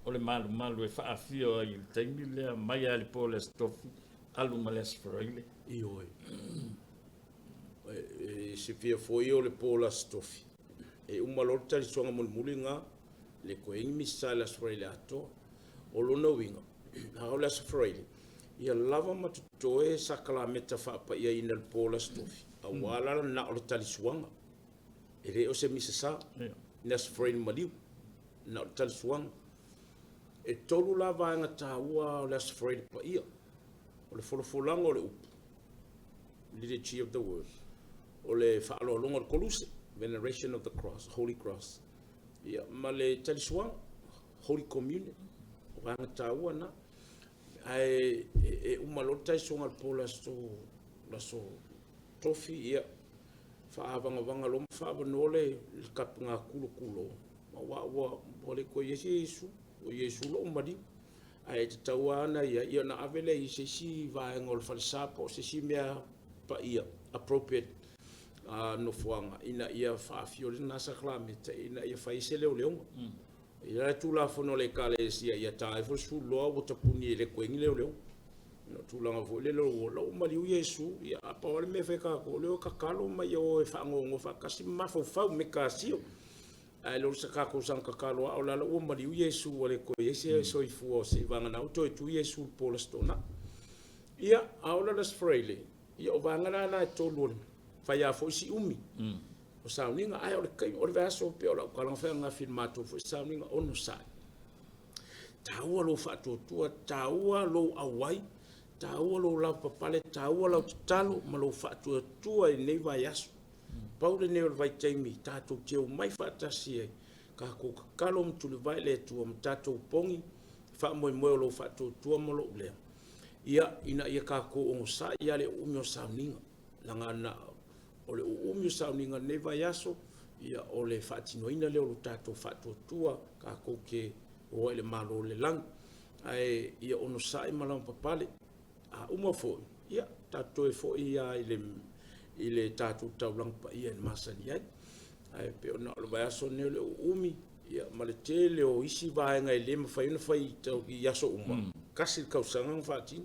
o le malu e whaafio i le taimi lea mai a le po le stofi alu ma le asfaraile. Ioi. Se fia foi o le po la stofi. E umalor tali songa mulmuli nga le ko ingi sala asfaraile ato o lona winga. Ha o le asfaraile. Ia lava matutoe sakala meta whaapa ia ina le po la stofi. A wala na o le tali suanga. E re o se misasa. Ina asfaraile maliu. Na o le tali suanga. E tolu la vaenga taua o le asfaraile pa ia. O le folofolanga o le upu. Liturgy of the word. O le whaalolonga o le koluse. Veneration of the cross, Holy Cross. Ia, ma le talisuanga, Holy Communion. O vaenga taua na. Ai umalor taisuanga le po laso tofi ia. Whaavanga loma whaavanole le kapunga kulo. Ma wa ole ko Yesu. O Yesu lo mari ai te taua ana ia na avele i se si vaenga o le falisapo se si mea pa ia appropriate no fuanga ina ia whaafio le nasa klameta ina ia whaise leo leonga ia tula fono le kale sia ia tae fo su loa o tapuni le koengi leo no tulanga fo le lo mari o Yesu ia apa ole me feka ko leo kakalo mai o e whaangongo whakasi mafau me kasio ai lo sa ka ko sang ka kalo o la o mari o Yesu o le ko Yesu so i fu o se vanga na to tu Yesu polastona ia aula das freile ia o vanga na to lo fa ya fo si umi o sa ninga ai o le kai o le vaso pe o la ka nga fa nga filmato fo sa ninga ono sa taua lo fa to tu taua lo awai taua lo la papale taua lo talo ma lo fa tu ai nei vai aso Paule ne vai taimi tatou teu mai fatasi e ka ko kalo mtu le vai le tu tatou pongi fa mo lo fa tu mo lo le ia ina ia ka ko o sa ia le umio sauninga langa na o le umio sauninga ne vai aso ia o le fatino ina le o tatou fa tu ka ko ke o le malo le lang ai ia ono sa i malam papale a uma fo ia tatou fo ia ile tatu taulang pa ia masani ai pe ona lo vai so ne le umi ia male tele o isi vai ngai le mafai no fai tau ia so uma kasi kausanga fati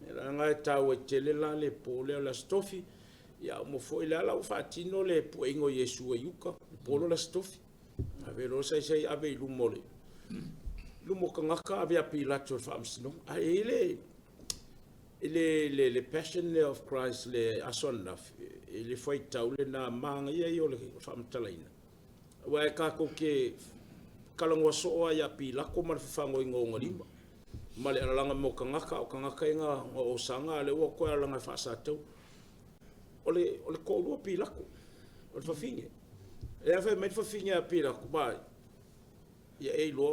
era ngai tau e tele la le pole la stofi ia mo foi la fati no le puengo Yesu e yuka polo la stofi ave lo sai ave lumole lumo kangaka ave apilato famsino ai le passion of Christ le asonna le foi taule na manga ia o le famtalaina wa ka ko ke kalongo so ya pila ko mal fango ingo lima male alanga mo kangaka o kangaka inga o sanga le o ko alanga fa sa tu ole ko lo pila ko o fa finge e fa me fa finge pila ko ba ya e lo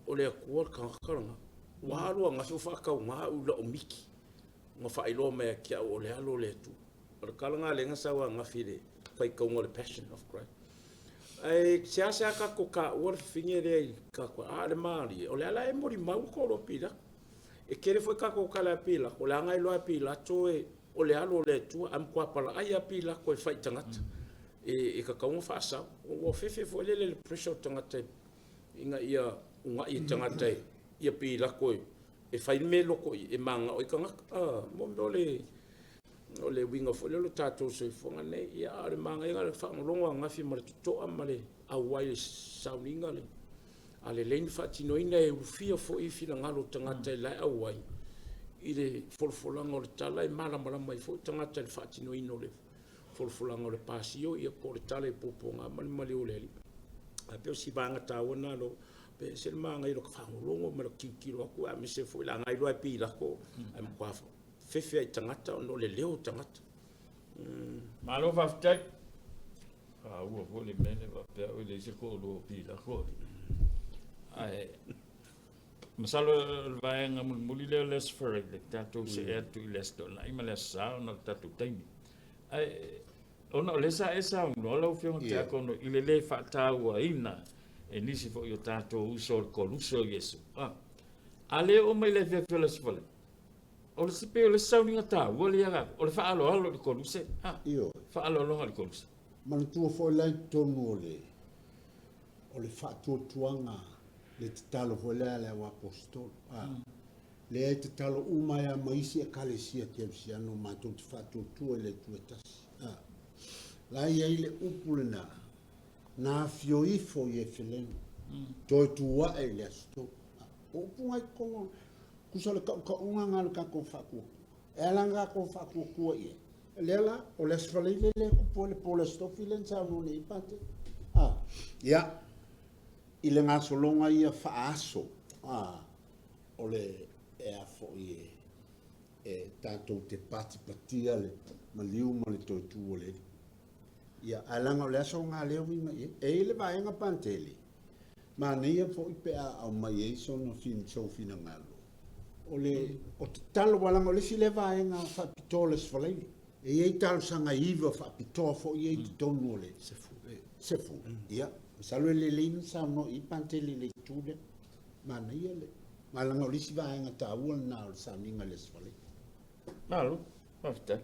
o le ko kangaka wa lo nga fa ka nga u lo miki ngo fa ilo me kia o le alo le tu o kalanga le nga sawa nga file fai ka ngol passion of Christ ai sia ka ko ka o finge le ka ko ale mari o le ala e mori mau ko lo pila e kere foi ka ko kala pila o la nga ilo pila to e o le alo le tu am kwa pala ai pila ko fai tangata e ka ka fa sa o fefe fo le pressure tangata inga ia unga i tangata ia pila ko e fai me loko e manga o ikanga mo ole winga fo le tatou so fonga nei ia ale manga inga le fa longa nga fi mar to amale a wai sauninga le ale len fatino ina e ufia fo i fina ngalo tangata la a wai ile folfolanga o tala e mala mai fo tangata le fatino ina le folfolanga o pasio ia ko le tala e poponga mali ole a pe si banga tawana lo pe se manga i lo fa longo ma lo kikiro ko a me se fo la ngai lo pi la ko am kwa fefe ai tangata no le leo tangata malo va ftek o vo le mene va pe o le se ko lo pi la ko ai masalo va en muli le les for le tato se e tu les do la ima le sa no tato taimi ai ona le sa esa no lo fio te ko no ile le fa ta wa ina e nisi fo yo tato uso o koluso Yesu. Ale o mai le fefela sifale. O le sipe o le sauninga ta, o le aga, o le faalo alo le koluse. Io. Faalo alo le koluse. Man tua fo lai tonu o le whaatuatuanga le te talo fo lea le wa apostol. Le te talo umaya maisi a kalesia te amsiano mātou te whaatuatua le tuatasi. La iei le upulena na fio ifo ye filenu. Toi tua e le asto. Upunga i kongo. Kusale ka unga ngalo ka ko whaku. E alanga ko whaku kua ie. Lela, o le asfalei le kupole pole stofi le nsa no nei pate. Ia, i le ngā solonga ia whaaso. O le e afo i e tātou te pati patia le maliu ma le toitu o le. Ia, alanga o le aso ngā leo vinga ie. E le vaenga pantele. Ma neia fo i pea au mai e sono fin so fina ngalo. O le, o te talo walanga o le si le vaenga whapitole sfalei. E iei talo sanga iwa whapitoa fo iei te tonu o le sefu. Ia, salwe le leina sa no i pantele le tūle. Ma neia le. Ma langa o le si vaenga ta ua na o sa ninga le sfalei. Malu, mafta.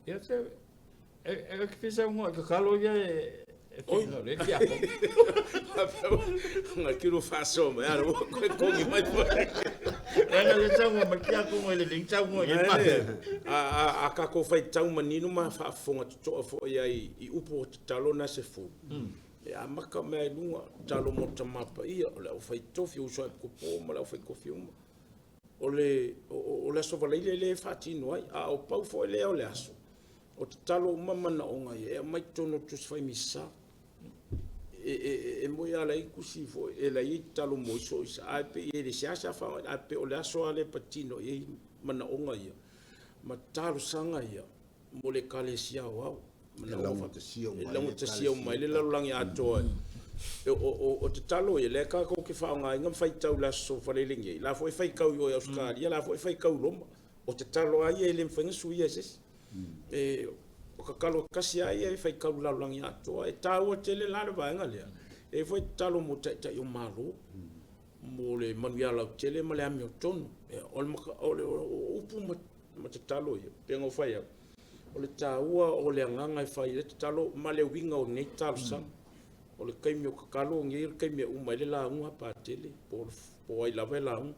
Ia te, e kifisa ungo, e kakalo ia e fino le kiako. Nga kiro faso me aro ko kongi mai po. Ena le tango ma kiako mo le ling tango e mate. A ka ko fai tau manino ma fa fonga to fo ia I upo talo na se fu. Ya maka me lunga talo mo tamapa ia o le fai tofi o so ko po ma le fai kofi uma. O le so vale le fatino ai a o pau fo le o le aso. O talo mama na onga e mai tono tu fai misa. E mo ia lai kusi fo e lai talo mo so a pe e le sia fa a pe o le aso ale patino e mana onga ia. Ma talo sanga ia mo le kalesia wa. Mana onga te sia mai. Lango te sia mai le lalangi ato. O te talo e le ka ko ke fa nga ngam fai tau la so fa le lingi. La fo fai kau yo Australia, la fo fai kau Roma. O te talo ai e le mfanga suia ses. E o kakalo kasi ai e fai kau lalangi ato. E tau te le la vaenga le. E foi talo mo ta yo malo. Mo le manuia la tele ma le ami o tonu. O le upu ma te talo ia. Pengo fai a. O le taua o le anganga e fai le talo ma le winga o nei talo sang. O le kaimi o kakalo ngei le kaimi o mai le la unga pa tele. Po ai lava la unga.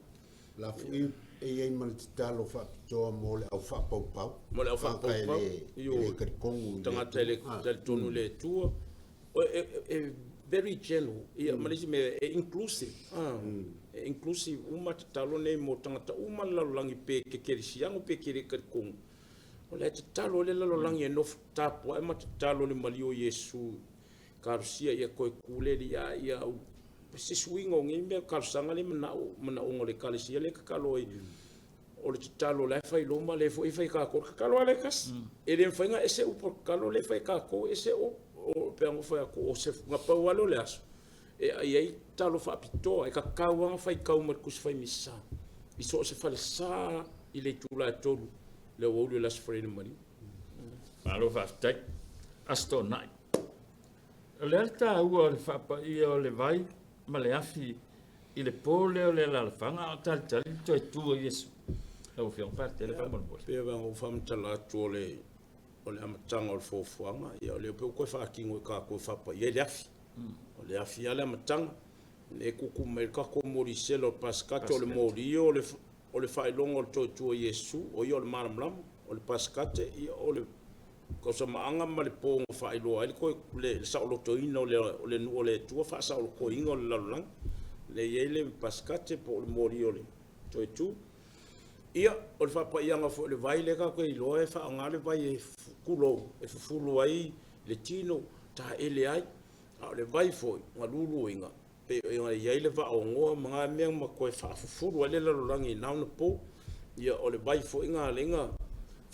La fui e iei man te talo whapitoa mo le au whapau. Mo le au whapau. Ile karikongu. Tangata le tonu le tua. Very general. Ia malisi me inclusive. Inclusive uma te talo nei mo tangata uma lalolangi pe ke kerisiango pe kere karikongu. O le te talo le lalolangi e nofu tapu. E ma te talo le malio Yesu. Karusia ia koe kuleri ia se swingo ngi me karsanga le mana o le kalisia le kakaloi o le talo le fai loma le foi fai ka ko kalo le kas e le fainga ese o por kalo le fai ka ko ese o pengo fai ko o se nga pa walo le aso e ai talo fa pito e ka kawa fai ka o mer kus fai misa I so se fa sa I le tula tolu le o le las frene mari Malo fa tai asto nai le alta ua le whapa I o le vai, ma le afi I le pole o le lalafanga o tali to e tua Yesu. Lau whiong parte le whamon pole. Pea wang o whamtala atu o le amatanga o le fofuanga, ia o le peo koe whaakingo I ka koe whapa, ia le afi. O le afi ale amatanga, ne kuku mai kako mori selo paskate o le mori o le whailongo o le toi tua Yesu, o ia o le maramlamu, o le paskate, ia o le ko sa maanga ma le pongo whaeloa ele koe le saoloto ina o le nu o le tua wha saoloko inga o le lalulang le iele paskate po le mori o le toi tu ia o le whapa ianga fo le vai le ka koe iloa e wha ngā le vai e kulo e fufulu ai le tino ta ele ai a le vai fo ngā lulu inga pe inga iele wha o ngoa mga mea ma koe wha fufulu ai le lalulangi nauna po ia o le vai fo inga lenga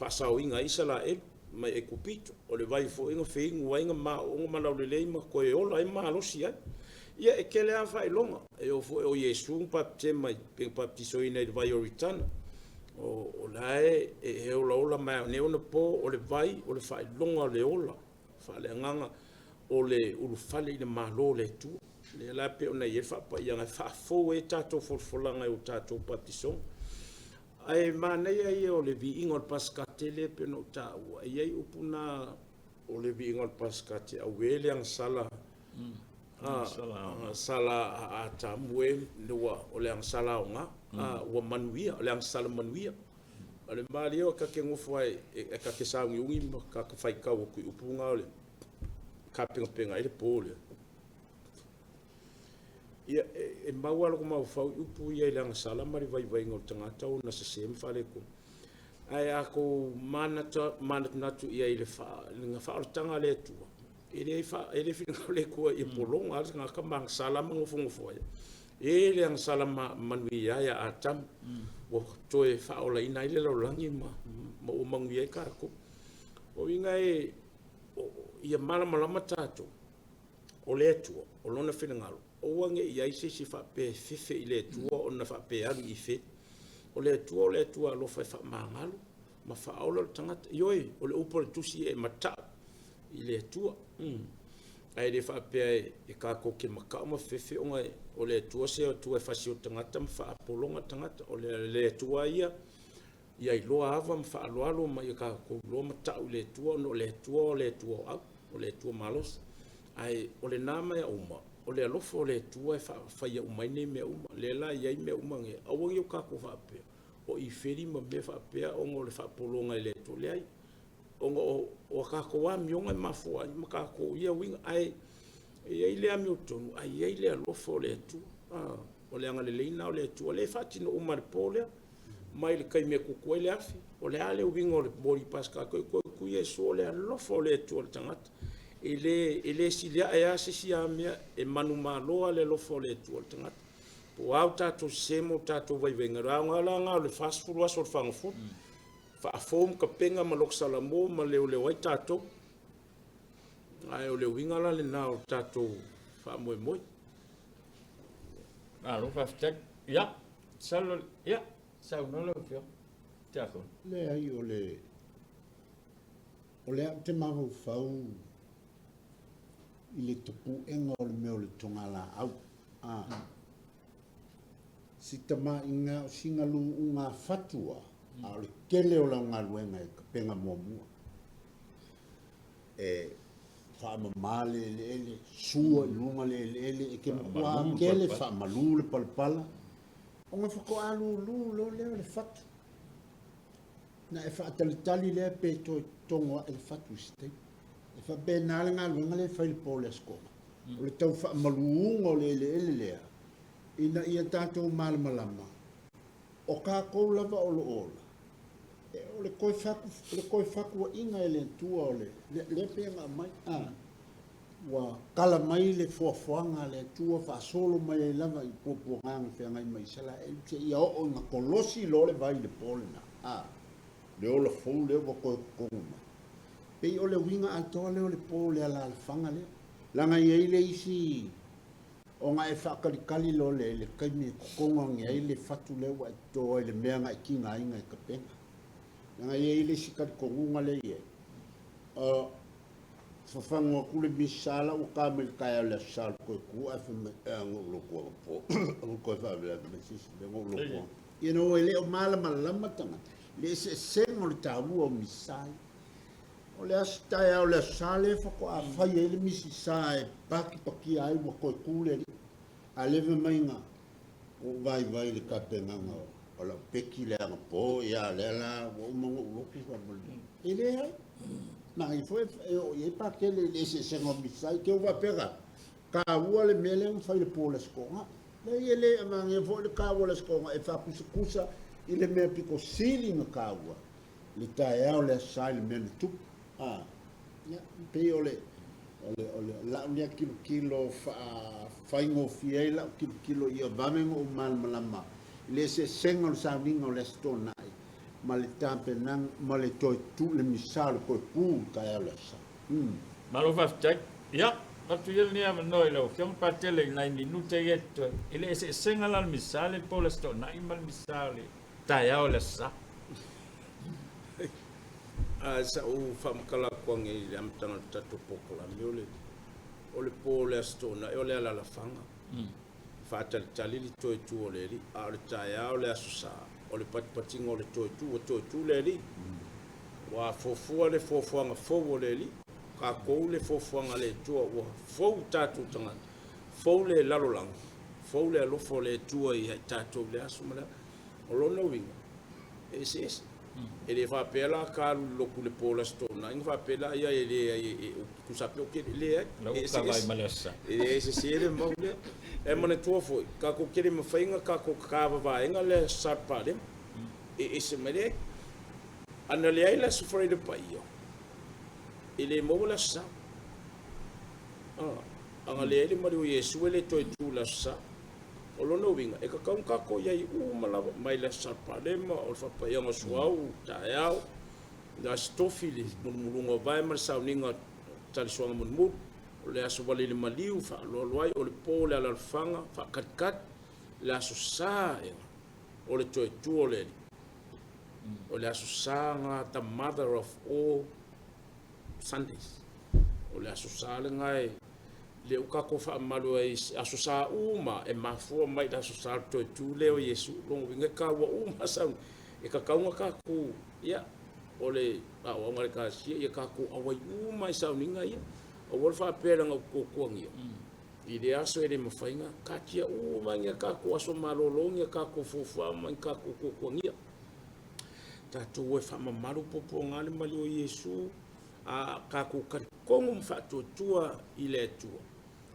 wha sao inga isa la ele mai e kupito o le vai fo inga feingu wa inga ma o ma lau le ma ko e ola e ma losi ai ia e kele a fai longa e o fo o Yesu pa te mai pe pa tiso ina le vai o return o lae e ola ola ma ne ona po o le vai o le fai longa le ola fa le nganga o le ulu fale i le malo le tu le la pe ona ye fa pa ia fa fo e tato folfolanga o tato patison ai mana ia o le vi ingol paskatele pe no ta ia upuna o le vi ingol paskate a wele ang sala sala a tamwe le wa o le ang sala nga wa manuia o le ang sala manuia ale malio ka ke ngofo ai e ka ke sa ngi ka ka fai ka o ku upunga ole ka penga ile pole ia e mawalo ko mau fau upu ia ile ang sala mari vai ngol tanga tau na se sem fale ko ai ako mana na tu ia ile fa nga fa tanga le tu ele fi le ko e polong al nga ka mang sala ngofo ele ang sala manuia ya atam o toe fa ola ina ile lo langi ma o mangi ka ko o inga e ia mala matato o le tu o lona finangalo o wange ia ise si fa pe fefe ile tu o na fa pe agi ife o le tu lo fa mangalo ma fa ola tangata yoi o le upo tusi e mata ile tu ai le fa pe e ka ko ke maka ma fefe o le tu se o tu e fa si o tangata ma fa polonga tangata o le tu ia i lo ava ma fa lo ma i ka ko lo ma ta le tu no le tu o le tu malos ai o le nama ya uma o le alofo o le tu e fa ia uma ne me uma le la ia me uma nge o ngi ka ko fa pe o i feri ma me fa pe o ngo le fa polonga le tu le ai o ka ko wa mi onga ma fo ma ka ko ia wing ai ile a mi tonu ai ile alofo le tu o le anga le leina o le tu o le fatino uma le pole mai le kai me ku ko le afi o le ale wingo le bori paska ko ku ye so le alofo le tu o tangata ele silia e asisia mea e manu malo le lofo le tu o tangata po au tato semo tato vai venga nga le fast food wa so fang food fa fom ka penga malok salamo ma le wai tato ai o le winga la le na o tato fa moi lo fa tek ya salo ya sa no lo fio tato le ai o le te mahu fau i le tupu enga o le meo le tongala au si tama inga o singa lunga fatua a le kele o la ngaluenga e ka penga muamua e wha male le sua lunga le e ke mua kele wha malu le palpala o nga whako alu lo leo le fatu na e wha atalitali le pe tongo e le fatu stei e fa benale ngaluenga le fai le pole skoma o le tau fa maluunga o le lea ina ia tātou malamalama o ka kou lava o ola o le koi faku wa inga e le tua o le penga mai wa kala mai le fuafuanga le tua fa solo mai le lava i pupuanga whianga i mai sala e te ia o nga kolosi lo le vai le pole na le ola fou le wa koi konga pei o le winga atoa le o le pole ala alfanga le langa iei le isi o nga e whakalikali lo le kaimi kukonga ngai le fatu le wa to le mea ngai ki ngai ngai ka penga langa iei le sikari kongunga le ie whawhango kule misala o ka me kaya le sal koe ku a whime ngolo kua po koe whawela me sisi le ngolo kua you know ele o malama tanga le se sengo le tabu o misai o le astai o le sale fako a fai ele misi sai paki ai mo koe kule a leve mainga o vai le kapenga o la peki le anga po ia le la o mongo loki fa boli ele ai na i foi e pa que le se sengo misai que o va pega ka ua le mele un fai le pole skonga le ele ma nge fo le ka ua skonga e fa kusa ile me piko sili no ka ua le tae o le sai le mele tu ya pe ole la unia kilo fai ngo fiela kilo ia vamengo o mal malama le se sengo sa vingo le stona ma le tampe nang ma le toi tu le misal ko pu ka ya le sa malo fa tek ya tu yel ni am no lo fiong patele na minute yet ile se senga la misale po le stona imal misale ta ya o le sa sa u fam kala kwang i am tanga tatu pokola miole o le po le stona e o le ala fanga fa tali li toi tu o le li a le taia o le asusa o le patinga o le toi tu le li wa fofua le fofuanga fo o le li ka kou le fofuanga le tua wa fo tatu tanga fo le lalolang fo le alofo le tua i tatu le asumala o lona winga ese ele fa pela ka loku le pola stona inga fa pela ia ele ku sape o ke le ese malesa ese sele mole e mane tua fo ka ko kere mafainga ka ko ka va inga le sapale ese mere ana le ai la sufre de paio ele mo la sa anga le ele mari o Yesu ele to tu la sa o lona winga e ka ko ia uma mai la sapale ma o fa paia ma suau taau da stofili mulunga vai mar sauninga tal suanga mun o le aso wale le maliu fa lo ai o le po le ala fanga fa kat la so sa o le to tu o le o le aso sanga the mother of all Sundays o le aso sa le ngai le uka ko fa malu ai aso sa uma e mafu mai da aso sa to tu le o Yesu lo winga ka wa uma sa e ka kaunga ka ku ya o le o ngare ka si e ka ku a wa uma sa ninga ya o wol fa pela nga ko ko ngia i le aso e le mafainga ka tia uma ngia ka ku aso malolo ngia ka ku fufu mai ka ku ko ngia tatu e fa mamaru popo ngale mali o Yesu a ka ku ka kongu mfa tua i le tua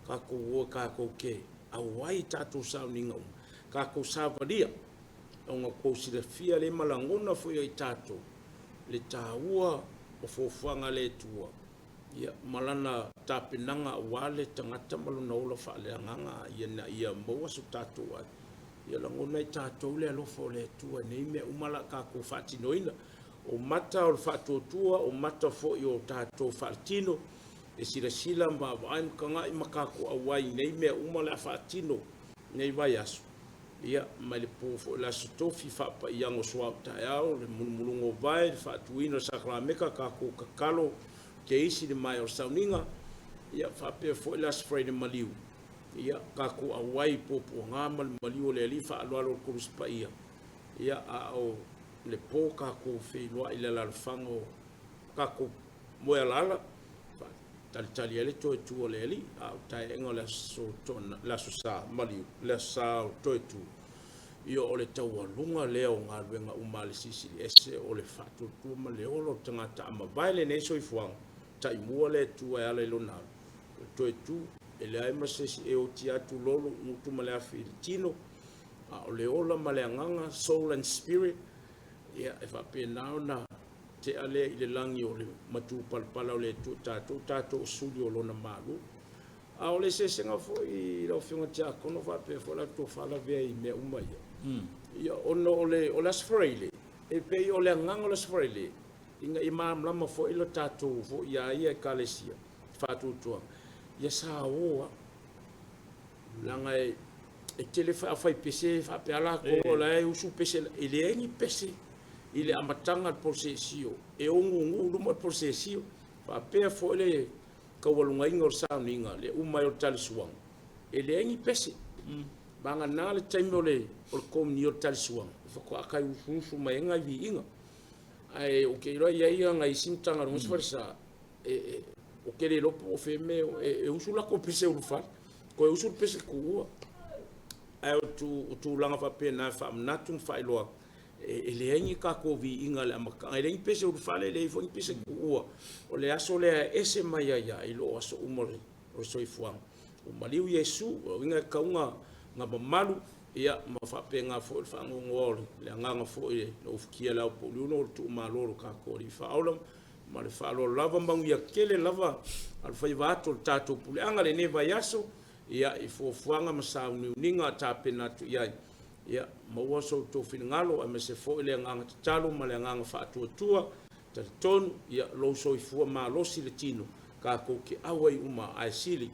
ka ku wo ka ku ke a wai tatu sa ninga ka ku sa valia o ko si le fia le malangona fo i tatu le taua o fofuanga le tua ia malana tapinanga wale tangata malu na ola fa le nganga ia mo su tatu ia langona i tatu le alofo le tua nei me umala ka ku fati noina o mata o fatu tua o mata fo i o tatu fatino e sila ma ai kanga i makako awai nei me umala fatino nei vai aso ia mai le po la stofi fa pa iango swap taao le mulungo vai fatuino sakrameka ka ku kakalo ke isi de mai o sauninga ia fa pe fo la spray de maliu ia ka ku awai popo ngamal maliu le lifa alo kurus pa ia a o le po ka ku fe no ile la fango ka ku moelala tali ele to tu le li a tai engola so ton la so sa maliu la sa to tu io o le tau lunga leo ngā ruenga umale sisi ese o le fatu tu ma leo lo tangata ama baile ne so ifuang tai mua le tu e ale lona to tu ele ai masesi e o tia tu lolo mutu ma le afi tino o le ola ma le nganga soul and spirit ia e fa pe na te ale i le langi o le matu palpala o le tu tato suli o lona malu a o le sesenga fo i lo finga tia kono fa pe fo la to fala ve i me umai ia ono o las freile e pe o le nganga las freile inga imam lama fo i lo tato fo ia kalesia fatu tua ia sa o langa e telefa fa pese fa pe ala ko la usu pese ile ngi pese ile amatanga posesio e ongu luma posesio fa pe fo le ka walunga ingor sa ninga le umai o talisuang ele ngi pese banga na le taimo le o kom ni o talisuang fa ko akai ufu mai nga vi inga ai o ke ro ia nga isintanga no sfarsa o ke le lopo fe me e usula ko pese u fa ko usul pese ku ai tu langa fa pe na fa natum fa ilo ele ngi ka ko vi inga le amaka ele ngi pese u fa le fo ngi pese ku o le aso le ese mai ia ilo aso umole o so ifuang o maliu Yesu o inga kaunga nga malu ia ma fa pe nga fo fa ngol le nga fo e no fukia la po no tu malo ka ko ri fa ola ma le fa lo lava mangu ia kele lava al fa va to tato pule anga le neva yaso ia i fo fuanga ma sa ninga ta pena tu ia ma waso to finngalo a me se fo le nga talo ma le nga fa tu tua ta ton ia lo so i fu ma lo si le tino ka ko ki awai uma ai sili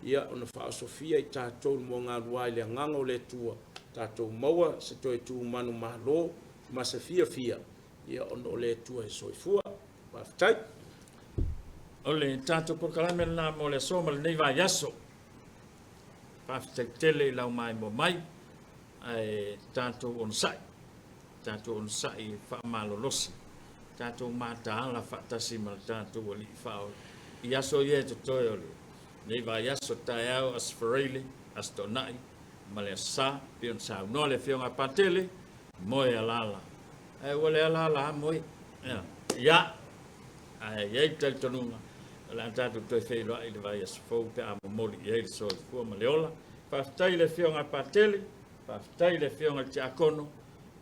ia ona fa sofia i tatou mo ngā rua i le nganga o le tua tatou maua se toi tu manu malo ma se fia ia ona o le tua e soifua waftai Ole tato por kalame na mo le so mal nei vai yaso. Pa te tele lau mai mo mai. Ai tato on sai. Tato on sai fa malo losi. Tato mata ala fa tasi mal tato oli fa. Yaso ye to toyo. Nei vai yaso taiao as ferili as tonai. Male sa pion sa no le fiona patele moe alala. Ai wole alala moe. Ya. Ai ye tel tonunga. La tatu toi fei loa ili vai as fou pe a momoli i eili so i fua maleola. Whaftai le fionga patele, whaftai le fionga te akono,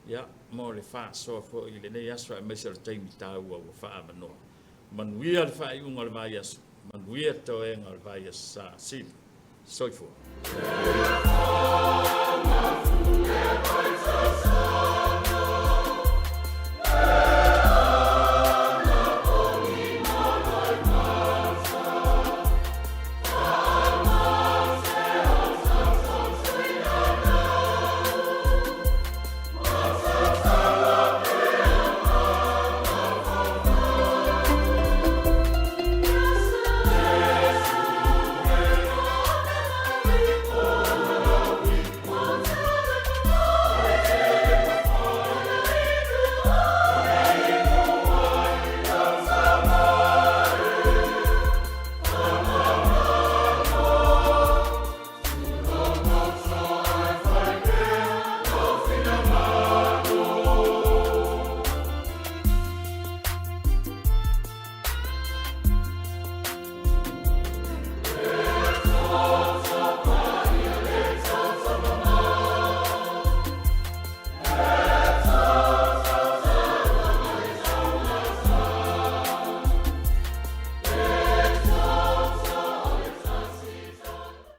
ia mo le wha so fo i le nei aswa e meisa le teimi tāu au wha amanoa. Manuia le wha i unga le vai asu, manuia toenga le vai asu sa sili. So i fua.